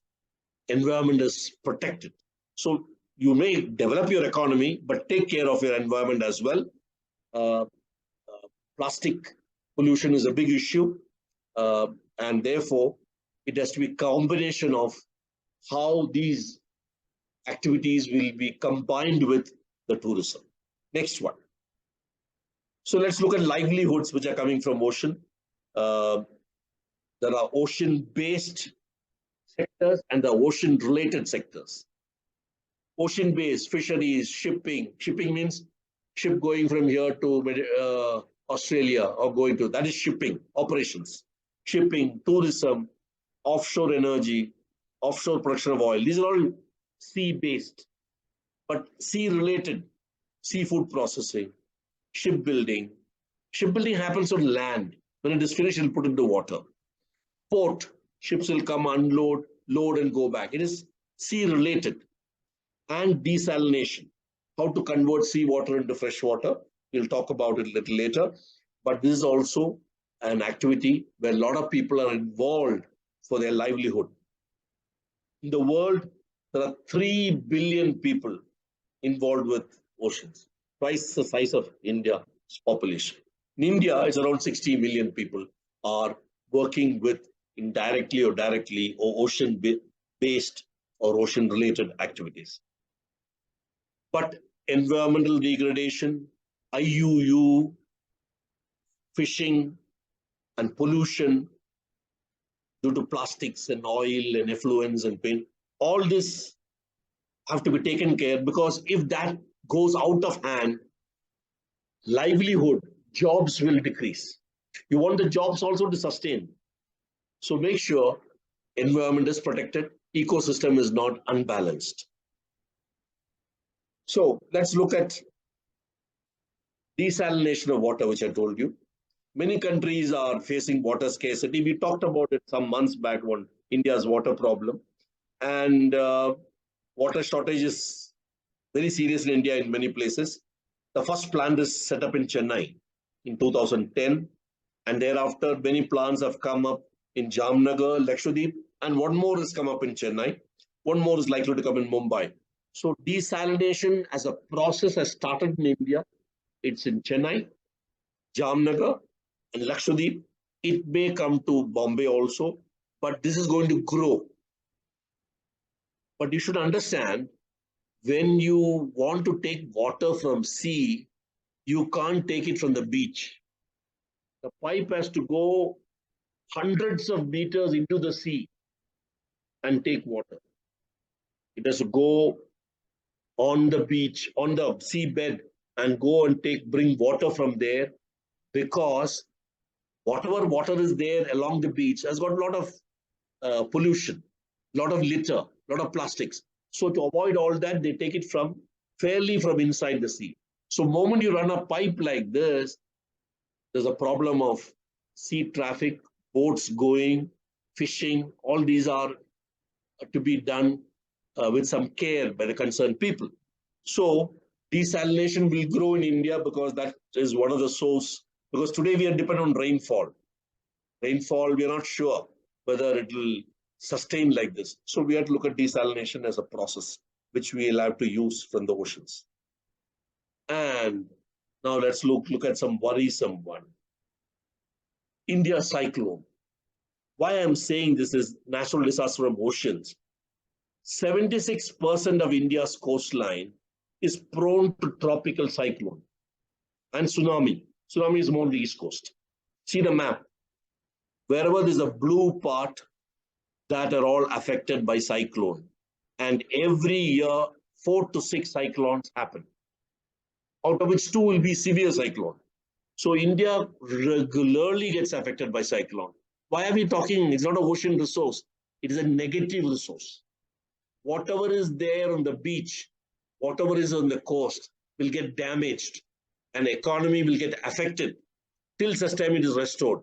environment is protected. So you may develop your economy, but take care of your environment as well. Uh, Plastic pollution is a big issue, and therefore it has to be a combination of how these activities will be combined with the tourism. Next one. So let's look at livelihoods which are coming from ocean. Uh, there are ocean-based sectors and the ocean-related sectors. Ocean-based, fisheries, shipping. Shipping means ship going from here to Australia or going to, that is shipping, operations. Shipping, tourism, offshore energy, offshore production of oil. These are all sea-based, but sea-related, seafood processing, shipbuilding. Shipbuilding happens on land. When it is finished, it'll put it into water. Port, ships will come, unload, load and go back. It is sea-related. And desalination, how to convert seawater into fresh water. We'll talk about it a little later. But this is also an activity where a lot of people are involved for their livelihood. In the world, there are 3 billion people involved with oceans, twice the size of India's population. In India, it's around 60 million people are working with indirectly or directly or ocean-based or ocean-related activities. But environmental degradation, IUU, fishing, and pollution due to plastics and oil and effluents and paint, all this have to be taken care, because if that goes out of hand, livelihood, jobs will decrease. You want the jobs also to sustain. So make sure environment is protected, ecosystem is not unbalanced. So let's look at desalination of water, which I told you. Many countries are facing water scarcity. We talked about it some months back on India's water problem. And water shortage is very serious in India in many places. The first plant is set up in Chennai in 2010. And thereafter, many plants have come up in Jamnagar, Lakshadweep, and one more has come up in Chennai. One more is likely to come in Mumbai. So desalination as a process has started in India. It's in Chennai, Jamnagar, and Lakshadweep. It may come to Bombay also, but this is going to grow. But you should understand, when you want to take water from sea, you can't take it from the beach. The pipe has to go hundreds of meters into the sea and take water. It has to go on the beach, on the seabed, and go and bring water from there, because whatever water is there along the beach has got a lot of pollution, a lot of litter, a lot of plastics. So to avoid all that, they take it fairly from inside the sea. So moment you run a pipe like this, there's a problem of sea traffic, boats going, fishing. All these are to be done with some care by the concerned people. So desalination will grow in India, because that is one of the source. Because today we are dependent on rainfall. Rainfall, we are not sure whether it will sustain like this. So we have to look at desalination as a process which we will have to use from the oceans. And Now let's look at some worrisome one. India cyclone. Why I'm saying this is natural disaster from oceans. 76% of India's coastline is prone to tropical cyclone and tsunami. Tsunami is more on the east coast. See the map. Wherever there's a blue part, that are all affected by cyclone. And every year, 4 to 6 cyclones happen, out of which 2 will be severe cyclone. So India regularly gets affected by cyclone. Why are we talking? It's not an ocean resource. It is a negative resource. Whatever is there on the beach, whatever is on the coast will get damaged and economy will get affected till such time it is restored.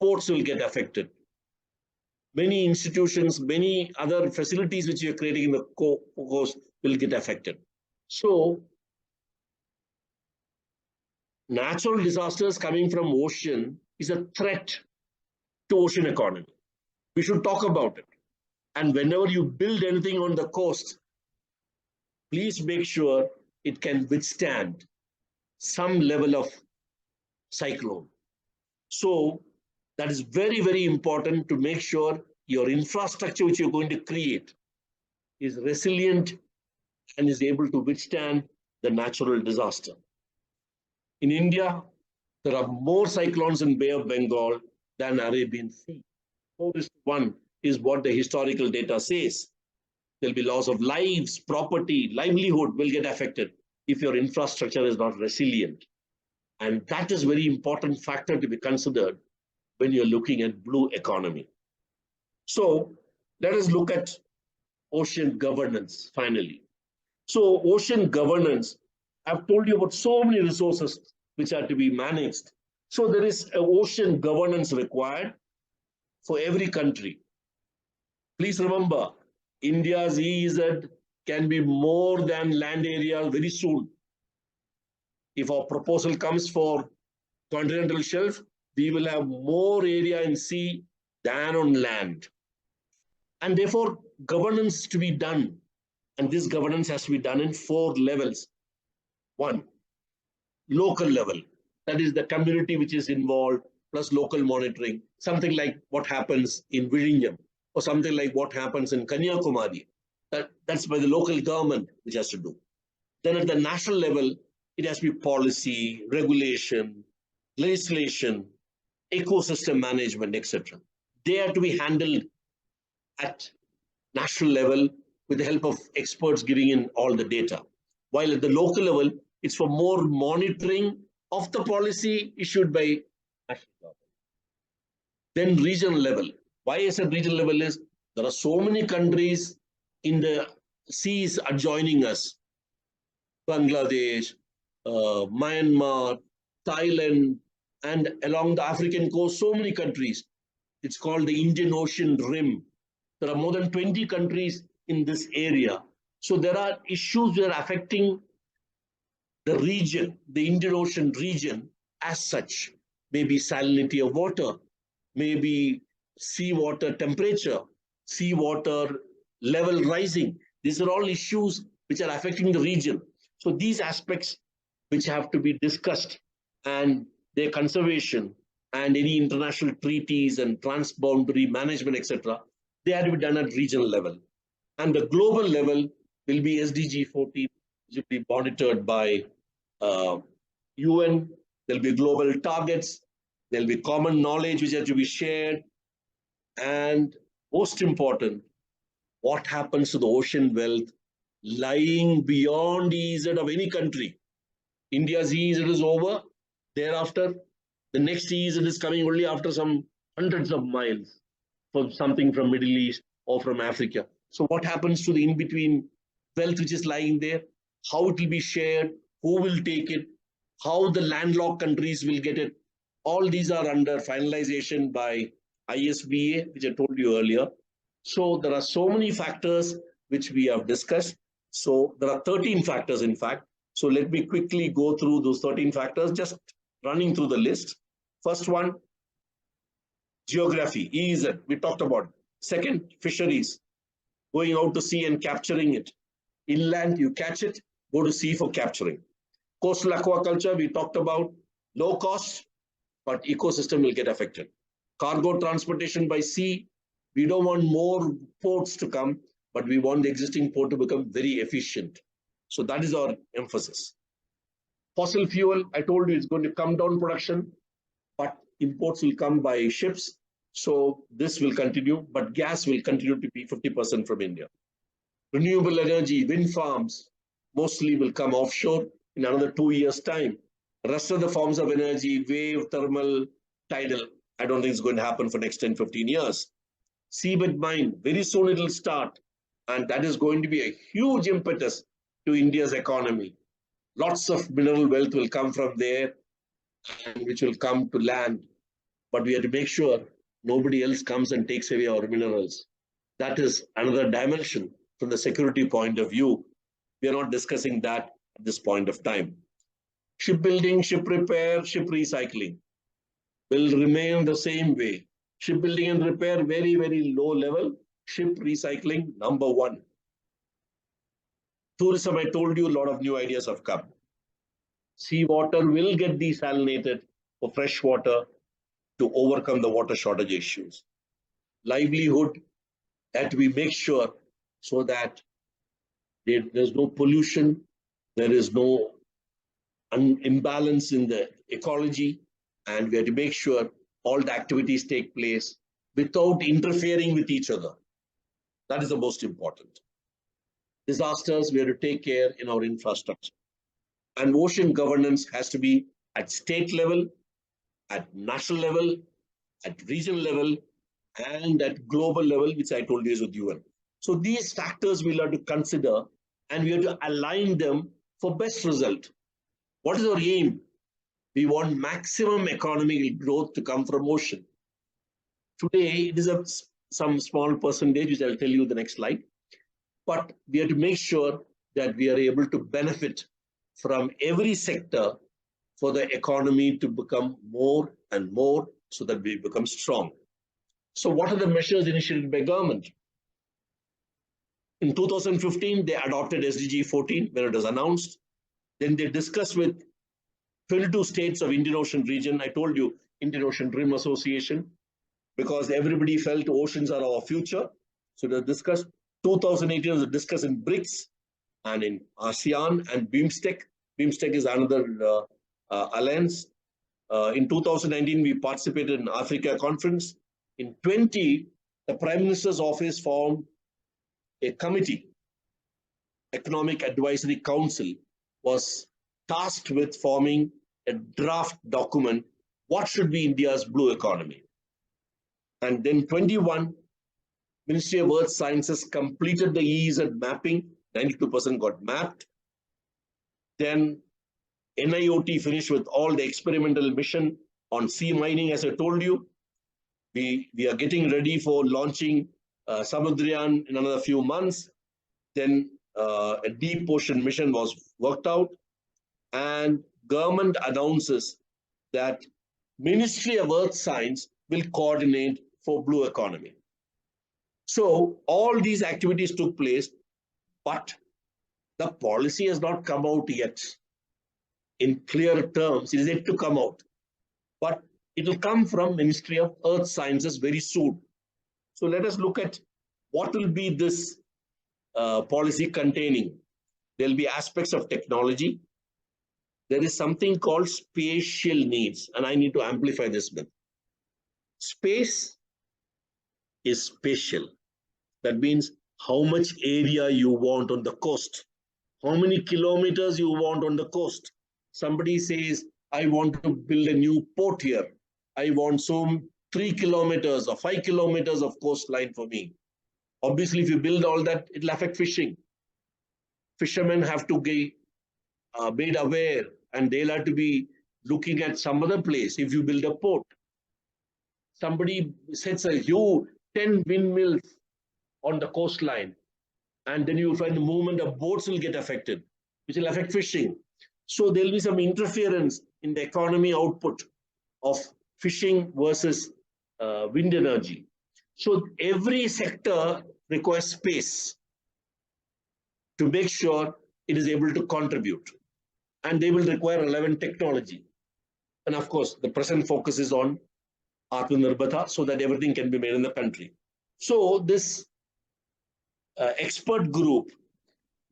Ports will get affected. Many institutions, many other facilities which you are creating in the coast will get affected. So natural disasters coming from ocean is a threat to ocean economy. We should talk about it. And whenever you build anything on the coast, please make sure it can withstand some level of cyclone. So that is very, very important to make sure your infrastructure which you're going to create is resilient and is able to withstand the natural disaster. In India, there are more cyclones in Bay of Bengal than Arabian Sea. 4:1 is what the historical data says. There'll be loss of lives, property, livelihood will get affected if your infrastructure is not resilient. And that is a very important factor to be considered when you're looking at blue economy. So let us look at ocean governance finally. So ocean governance, I've told you about so many resources which are to be managed. So there is an ocean governance required for every country. Please remember, India's EEZ can be more than land area very soon. If our proposal comes for continental shelf, we will have more area in sea than on land. And therefore, governance to be done. And this governance has to be done in 4 levels. 1, local level. That is the community which is involved, plus local monitoring. Something like what happens in Vizhinjam, or something like what happens in Kanyakumari. That's by the local government which has to do. Then at the national level, it has to be policy, regulation, legislation, ecosystem management, etc. They have to be handled at national level with the help of experts giving in all the data. While at the local level, it's for more monitoring of the policy issued by national government. Then regional level. Why I said regional level is there are so many countries in the seas adjoining us. Bangladesh, Myanmar, Thailand, and along the African coast, so many countries. It's called the Indian Ocean Rim. There are more than 20 countries in this area. So there are issues that are affecting the region, the Indian Ocean region as such. Maybe salinity of water, maybe seawater temperature, seawater level rising. These are all issues which are affecting the region. So these aspects which have to be discussed and their conservation and any international treaties and transboundary management, etc., they have to be done at regional level. And the global level will be SDG 14, which will be monitored by UN. There'll be global targets. There'll be common knowledge which have to be shared. And most important, what happens to the ocean wealth lying beyond EEZ of any country. India's EEZ is over. Thereafter, the next EEZ is coming only after some hundreds of miles for something from Middle East or from Africa. So what happens to the in-between wealth which is lying there? How it will be shared? Who will take it? How the landlocked countries will get it? All these are under finalization by ISBA, which I told you earlier. So there are so many factors which we have discussed. So there are 13 factors, in fact. So let me quickly go through those 13 factors, just running through the list. First one, geography, EEZ, we talked about. Second, fisheries, going out to sea and capturing it. Inland, you catch it, go to sea for capturing. Coastal aquaculture, we talked about, low cost, but ecosystem will get affected. Cargo transportation by sea, we don't want more ports to come, but we want the existing port to become very efficient. So that is our emphasis. Fossil fuel, I told you it's going to come down production, but imports will come by ships. So this will continue, but gas will continue to be 50% from India. Renewable energy, wind farms, mostly will come offshore in another 2 years' time. The rest of the forms of energy, wave, thermal, tidal, I don't think it's going to happen for next 10, 15 years. Seabed mine, very soon it will start. And that is going to be a huge impetus to India's economy. Lots of mineral wealth will come from there, and which will come to land. But we have to make sure nobody else comes and takes away our minerals. That is another dimension from the security point of view. We are not discussing that at this point of time. Shipbuilding, ship repair, ship recycling will remain the same way. Shipbuilding and repair, very, very low level. Ship recycling, number one. Tourism, I told you, a lot of new ideas have come. Seawater will get desalinated for fresh water to overcome the water shortage issues. Livelihood, that we make sure so that there's no pollution, there is no imbalance in the ecology, and we have to make sure all the activities take place without interfering with each other. That is the most important. Disasters, we have to take care in our infrastructure. And ocean governance has to be at state level, at national level, at regional level, and at global level, which I told you is with UN. So these factors we'll have to consider, and we have to align them for best result. What is our aim? We want maximum economic growth to come from ocean. Today, it is some small percentage, which I'll tell you the next slide. But we have to make sure that we are able to benefit from every sector for the economy to become more and more so that we become strong. So what are the measures initiated by government? In 2015, they adopted SDG 14 when it was announced. Then they discussed with 22 states of Indian Ocean region. I told you, Indian Ocean Rim Association, because everybody felt oceans are our future. So they discussed. 2018 was discussed in BRICS and in ASEAN and BIMSTEC. BIMSTEC is another alliance. In 2019, we participated in Africa conference. In 20, the Prime Minister's office formed a committee, Economic Advisory Council, was tasked with forming a draft document, what should be India's blue economy. And then 21, Ministry of Earth Sciences completed the EEZ mapping, 92% got mapped. Then NIOT finished with all the experimental mission on sea mining, as I told you. We are getting ready for launching Samudriyaan in another few months. Then a deep ocean mission was worked out, and government announces that Ministry of Earth Science will coordinate for blue economy. So all these activities took place, but the policy has not come out yet in clear terms. It is yet to come out, but it will come from Ministry of Earth Sciences very soon. So let us look at what will be this policy containing. There will be aspects of technology. There is something called spatial needs, and I need to amplify this bit. Space is spatial. That means how much area you want on the coast, how many kilometers you want on the coast. Somebody says, I want to build a new port here. I want some 3 kilometers or 5 kilometers of coastline for me. Obviously, if you build all that, it will affect fishing. Fishermen have to be made aware, and they'll have to be looking at some other place if you build a port. Somebody sets a huge 10 windmills on the coastline, and then you find the movement of boats will get affected, which will affect fishing. So there'll be some interference in the economy output of fishing versus wind energy. So every sector requires space to make sure it is able to contribute. and they will require relevant technology. And of course, the present focus is on Atmanirbharta so that everything can be made in the country. So this expert group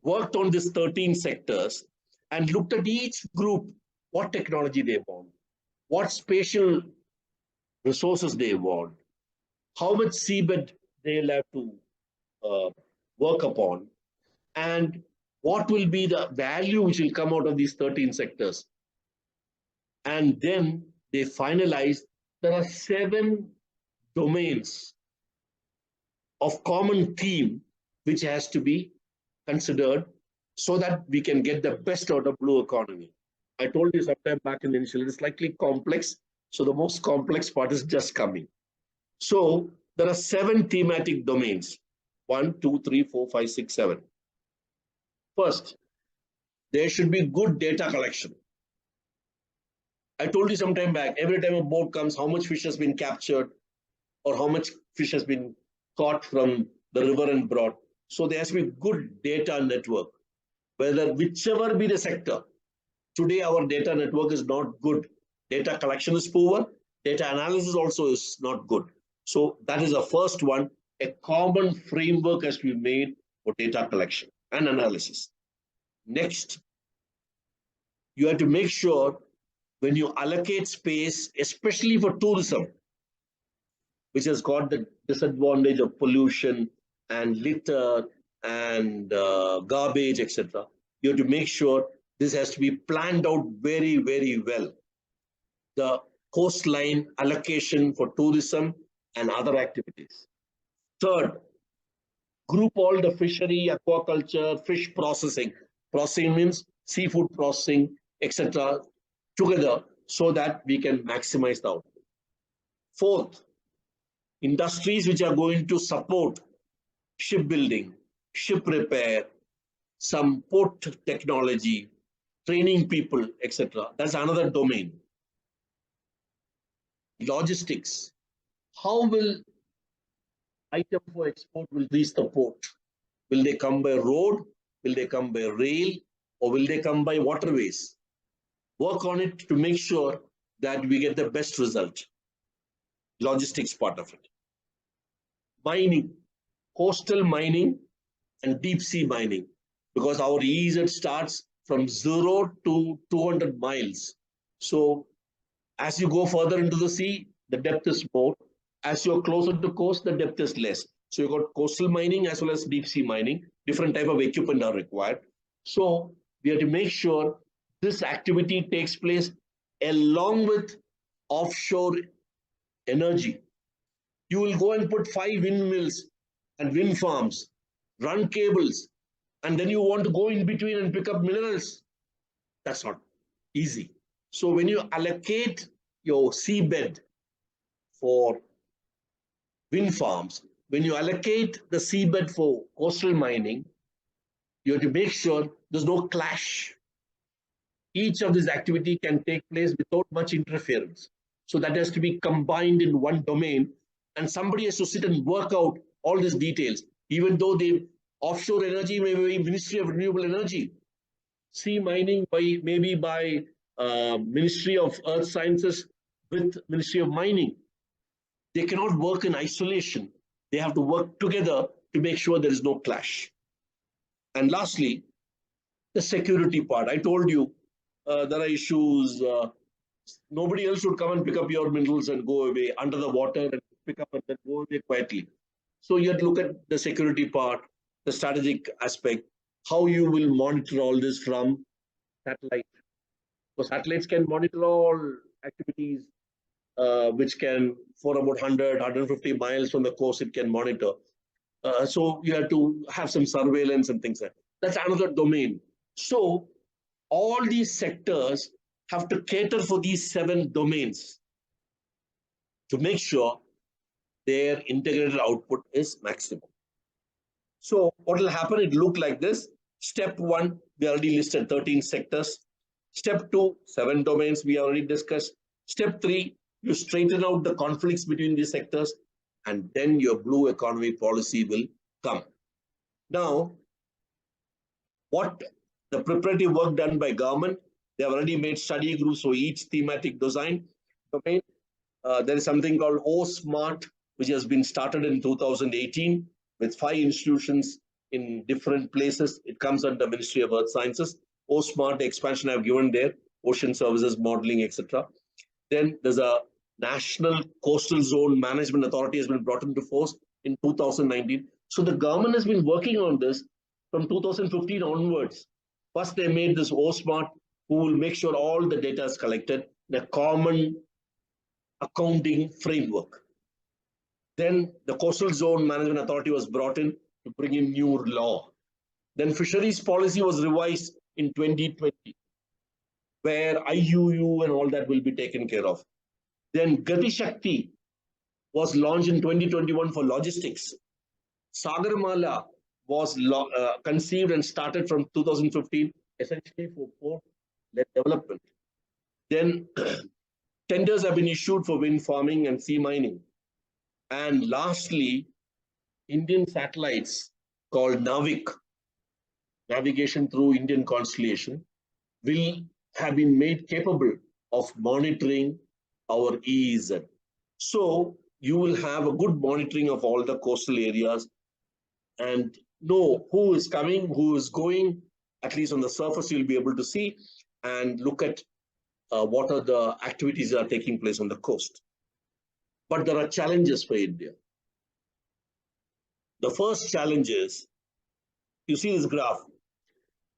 worked on these 13 sectors and looked at each group, what technology they want, what spatial resources they want, how much seabed they'll have to uh, work upon, and what will be the value which will come out of these 13 sectors. And then they finalized there are 7 domains of common theme which has to be considered so that we can get the best out of blue economy. I told you sometime back in the initial, it is slightly complex. So the most complex part is just coming. So there are 7 thematic domains. 1, 2, 3, 4, 5, 6, 7. First, there should be good data collection. I told you some time back, every time a boat comes, how much fish has been captured or how much fish has been caught from the river and brought. So there has to be good data network, whether whichever be the sector. Today, our data network is not good. Data collection is poor. Data analysis also is not good. So that is the first one. A common framework has to be made for data collection and analysis. Next, you have to make sure when you allocate space, especially for tourism, which has got the disadvantage of pollution and litter and garbage, etc. You have to make sure this has to be planned out very, very well. The coastline allocation for tourism and other activities. Third, group all the fishery, aquaculture, fish processing. Processing means seafood processing, etc. together so that we can maximize the output. Fourth, industries which are going to support shipbuilding, ship repair, some port technology, training people, etc. That's another domain. Logistics. How will item for export will reach the port? Will they come by road? Will they come by rail? Or will they come by waterways? Work on it to make sure that we get the best result. Logistics part of it. Mining, coastal mining and deep sea mining, because our EEZ starts from 0 to 200 miles. So as you go further into the sea, the depth is more. As you're closer to the coast, the depth is less. So you've got coastal mining as well as deep sea mining. Different type of equipment are required. So we have to make sure this activity takes place along with offshore energy. You will go and put 5 windmills and wind farms, run cables, and then you want to go in between and pick up minerals. That's not easy. So when you allocate your seabed for wind farms, when you allocate the seabed for coastal mining, you have to make sure there's no clash. Each of these activity can take place without much interference. So that has to be combined in one domain, and somebody has to sit and work out all these details, even though the offshore energy may be Ministry of Renewable Energy, sea mining by maybe by Ministry of Earth Sciences with Ministry of Mining. They cannot work in isolation. They have to work together to make sure there is no clash. And lastly, the security part. I told you there are issues. Nobody else should come and pick up your minerals and go away under the water and pick up and then go away quietly. So you have to look at the security part, the strategic aspect, how you will monitor all this from satellite. So satellites can monitor all activities, which can, for about 100, 150 miles from the coast, it can monitor. So you have to have some surveillance and things like that. That's another domain. So all these sectors have to cater for these 7 domains to make sure their integrated output is maximum. So what will happen? It look like this. Step 1, we already listed 13 sectors. Step 2, 7 domains we already discussed. Step 3, you straighten out the conflicts between these sectors, and then your blue economy policy will come. Now, what the preparatory work done by government, They have already made study groups for each thematic domain. There is something called O-Smart, which has been started in 2018 with 5 institutions in different places. It comes under Ministry of Earth Sciences. O-Smart expansion I've given there, ocean services, modeling, etc. Then there's a National Coastal Zone Management Authority has been brought into force in 2019. So the government has been working on this from 2015 onwards. First, they made this O-Smart, who will make sure all the data is collected in a common accounting framework. Then the Coastal Zone Management Authority was brought in to bring in new law. Then fisheries policy was revised in 2020, where IUU and all that will be taken care of. Then Gati Shakti was launched in 2021 for logistics. Sagarmala was conceived and started from 2015, essentially for port-led development. Then tenders have been issued for wind farming and sea mining. And lastly, Indian satellites called Navik, navigation through Indian constellation, will have been made capable of monitoring our EEZ. So you will have a good monitoring of all the coastal areas and know who is coming, who is going. At least on the surface, you'll be able to see and look at what are the activities that are taking place on the coast. But there are challenges for India. The first challenge is, you see this graph,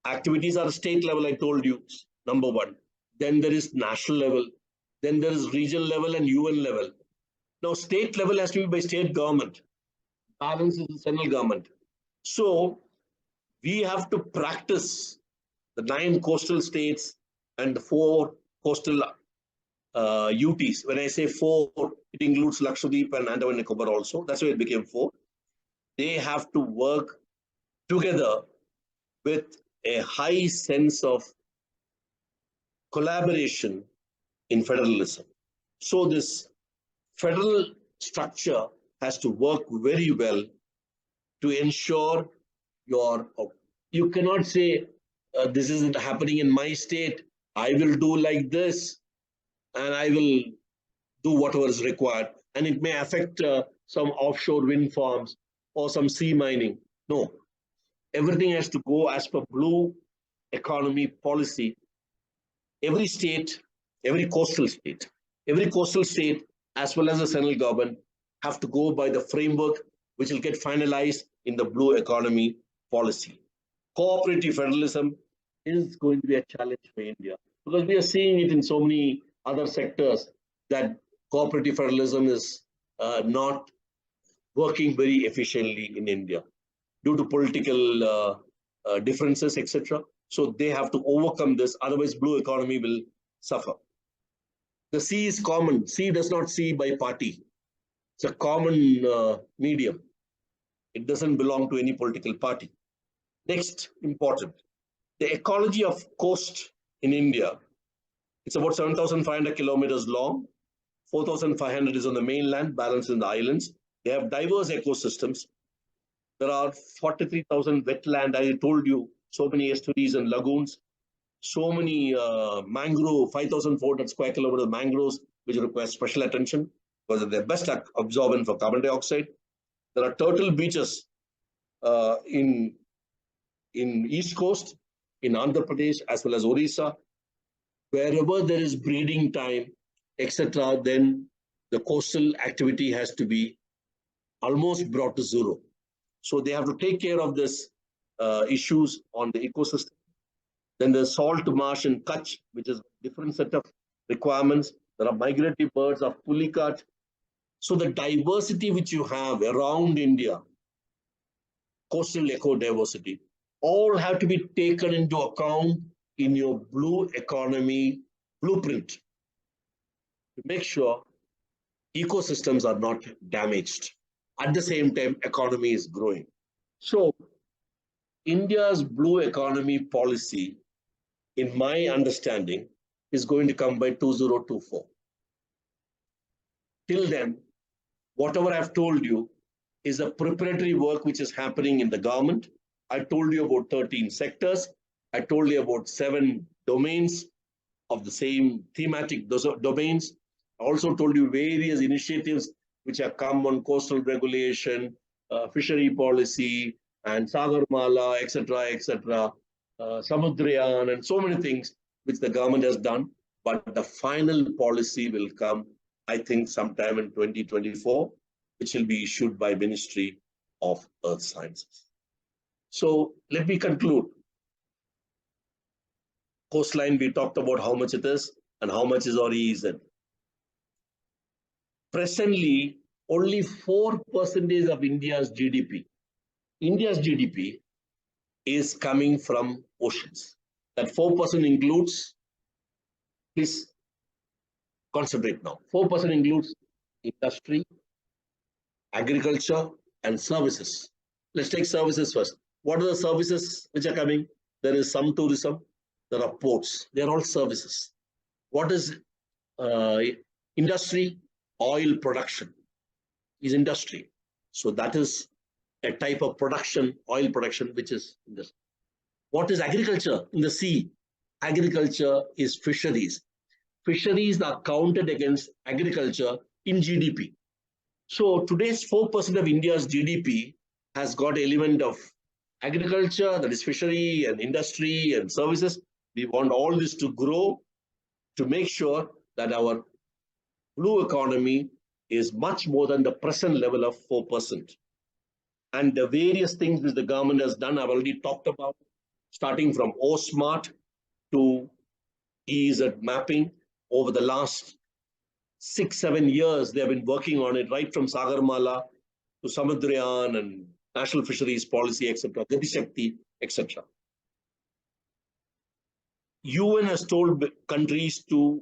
activities are state level, I told you, number one. Then there is national level. Then there is regional level and UN level. Now, state level has to be by state government. Balance is the central government. So we have to practice the 9 coastal states and the 4 coastal UTs. When I say 4, it includes Lakshadweep and Andaman and Nicobar also. That's why it became 4. They have to work together with a high sense of collaboration in federalism. So this federal structure has to work very well to ensure you cannot say, this isn't happening in my state, I will do like this, and I will do whatever is required. And it may affect some offshore wind farms or some sea mining. No, everything has to go as per blue economy policy. Every state, every coastal state, as well as the central government have to go by the framework which will get finalized in the blue economy policy. Cooperative federalism is going to be a challenge for India because we are seeing it in so many other sectors that cooperative federalism is not working very efficiently in India due to political differences, etc. So they have to overcome this, otherwise blue economy will suffer. The C is common. C does not see by party. It's a common medium. It doesn't belong to any political party. Next, important, the ecology of coast in India. It's about 7,500 kilometers long. 4,500 is on the mainland, balanced in the islands. They have diverse ecosystems. There are 43,000 wetland. I told you, so many estuaries and lagoons. So many mangrove, 5,400 square kilometers mangroves, which require special attention because they're best absorbent for carbon dioxide. There are turtle beaches in East Coast, in Andhra Pradesh, as well as Orissa. Wherever there is breeding time, etc., then the coastal activity has to be almost brought to zero. So they have to take care of this issues on the ecosystem. Then there's salt marsh in Kutch, which is a different set of requirements. There are migratory birds of Pulicat. So the diversity which you have around India, coastal eco-diversity, all have to be taken into account in your blue economy blueprint to make sure ecosystems are not damaged. At the same time, economy is growing. So India's blue economy policy, in my understanding, is going to come by 2024. Till then, whatever I've told you is a preparatory work which is happening in the government. I told you about 13 sectors. I told you about 7 domains. of the same thematic domains. I also told you various initiatives which have come on coastal regulation, fishery policy, and Sagarmala, etc., Samudrayan, and so many things which the government has done. But the final policy will come, I think, sometime in 2024, which will be issued by Ministry of Earth Sciences. So let me conclude. Coastline, we talked about how much it is and how much is our EEZ. Presently, only 4% of India's GDP. India's GDP is coming from oceans. That 4% includes, please concentrate now, 4% includes industry, agriculture, and services. Let's take services first. What are the services which are coming? There is some tourism, there are ports, they are all services. What is industry? Oil production is industry. So that is a type of production, oil production, which is industry. What is agriculture in the sea? Agriculture is fisheries. Fisheries are counted against agriculture in GDP. So today's 4% of India's GDP has got element of agriculture, that is fishery and industry and services. We want all this to grow to make sure that our blue economy is much more than the present level of 4%. And the various things which the government has done, I've already talked about, starting from OSmart to EEZ mapping. Over the last 6-7 years, they have been working on it, right from Sagarmala to Samudrayan and National Fisheries Policy, etc., Gati Shakti, etc. UN has told countries to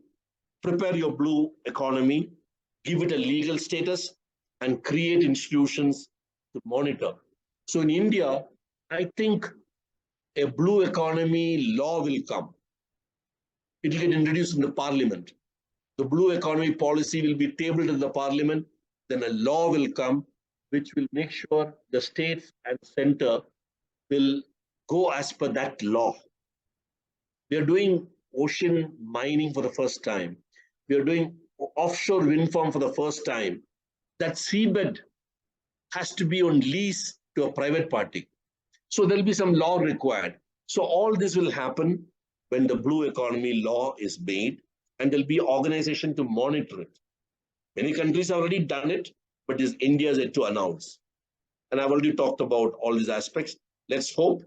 prepare your blue economy, give it a legal status, and create institutions to monitor. So in India, I think a blue economy law will come. It will get introduced in the parliament. The blue economy policy will be tabled in the parliament. Then a law will come, which will make sure the states and center will go as per that law. We are doing ocean mining for the first time. We are doing offshore wind farm for the first time. That seabed has to be on lease to a private party. So there'll be some law required. So all this will happen when the blue economy law is made, and there'll be organization to monitor it. Many countries have already done it, but India is yet to announce. And I've already talked about all these aspects. Let's hope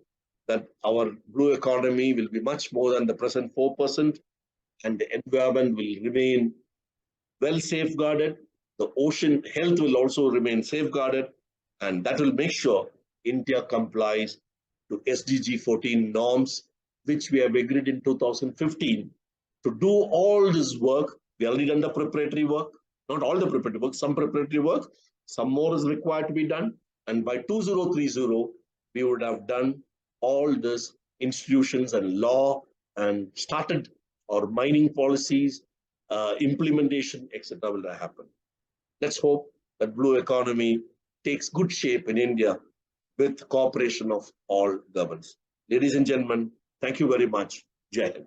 that our blue economy will be much more than the present 4%, and the environment will remain well safeguarded. The ocean health will also remain safeguarded, and that will make sure India complies to SDG 14 norms, which we have agreed in 2015. To do all this work, we already done the preparatory work, not all the preparatory work, some preparatory work, some more is required to be done. And by 2030, we would have done all this institutions and law and started our mining policies, implementation, etc. will happen. Let's hope that blue economy takes good shape in India with cooperation of all governments. Ladies and gentlemen, thank you very much. Jai Hind.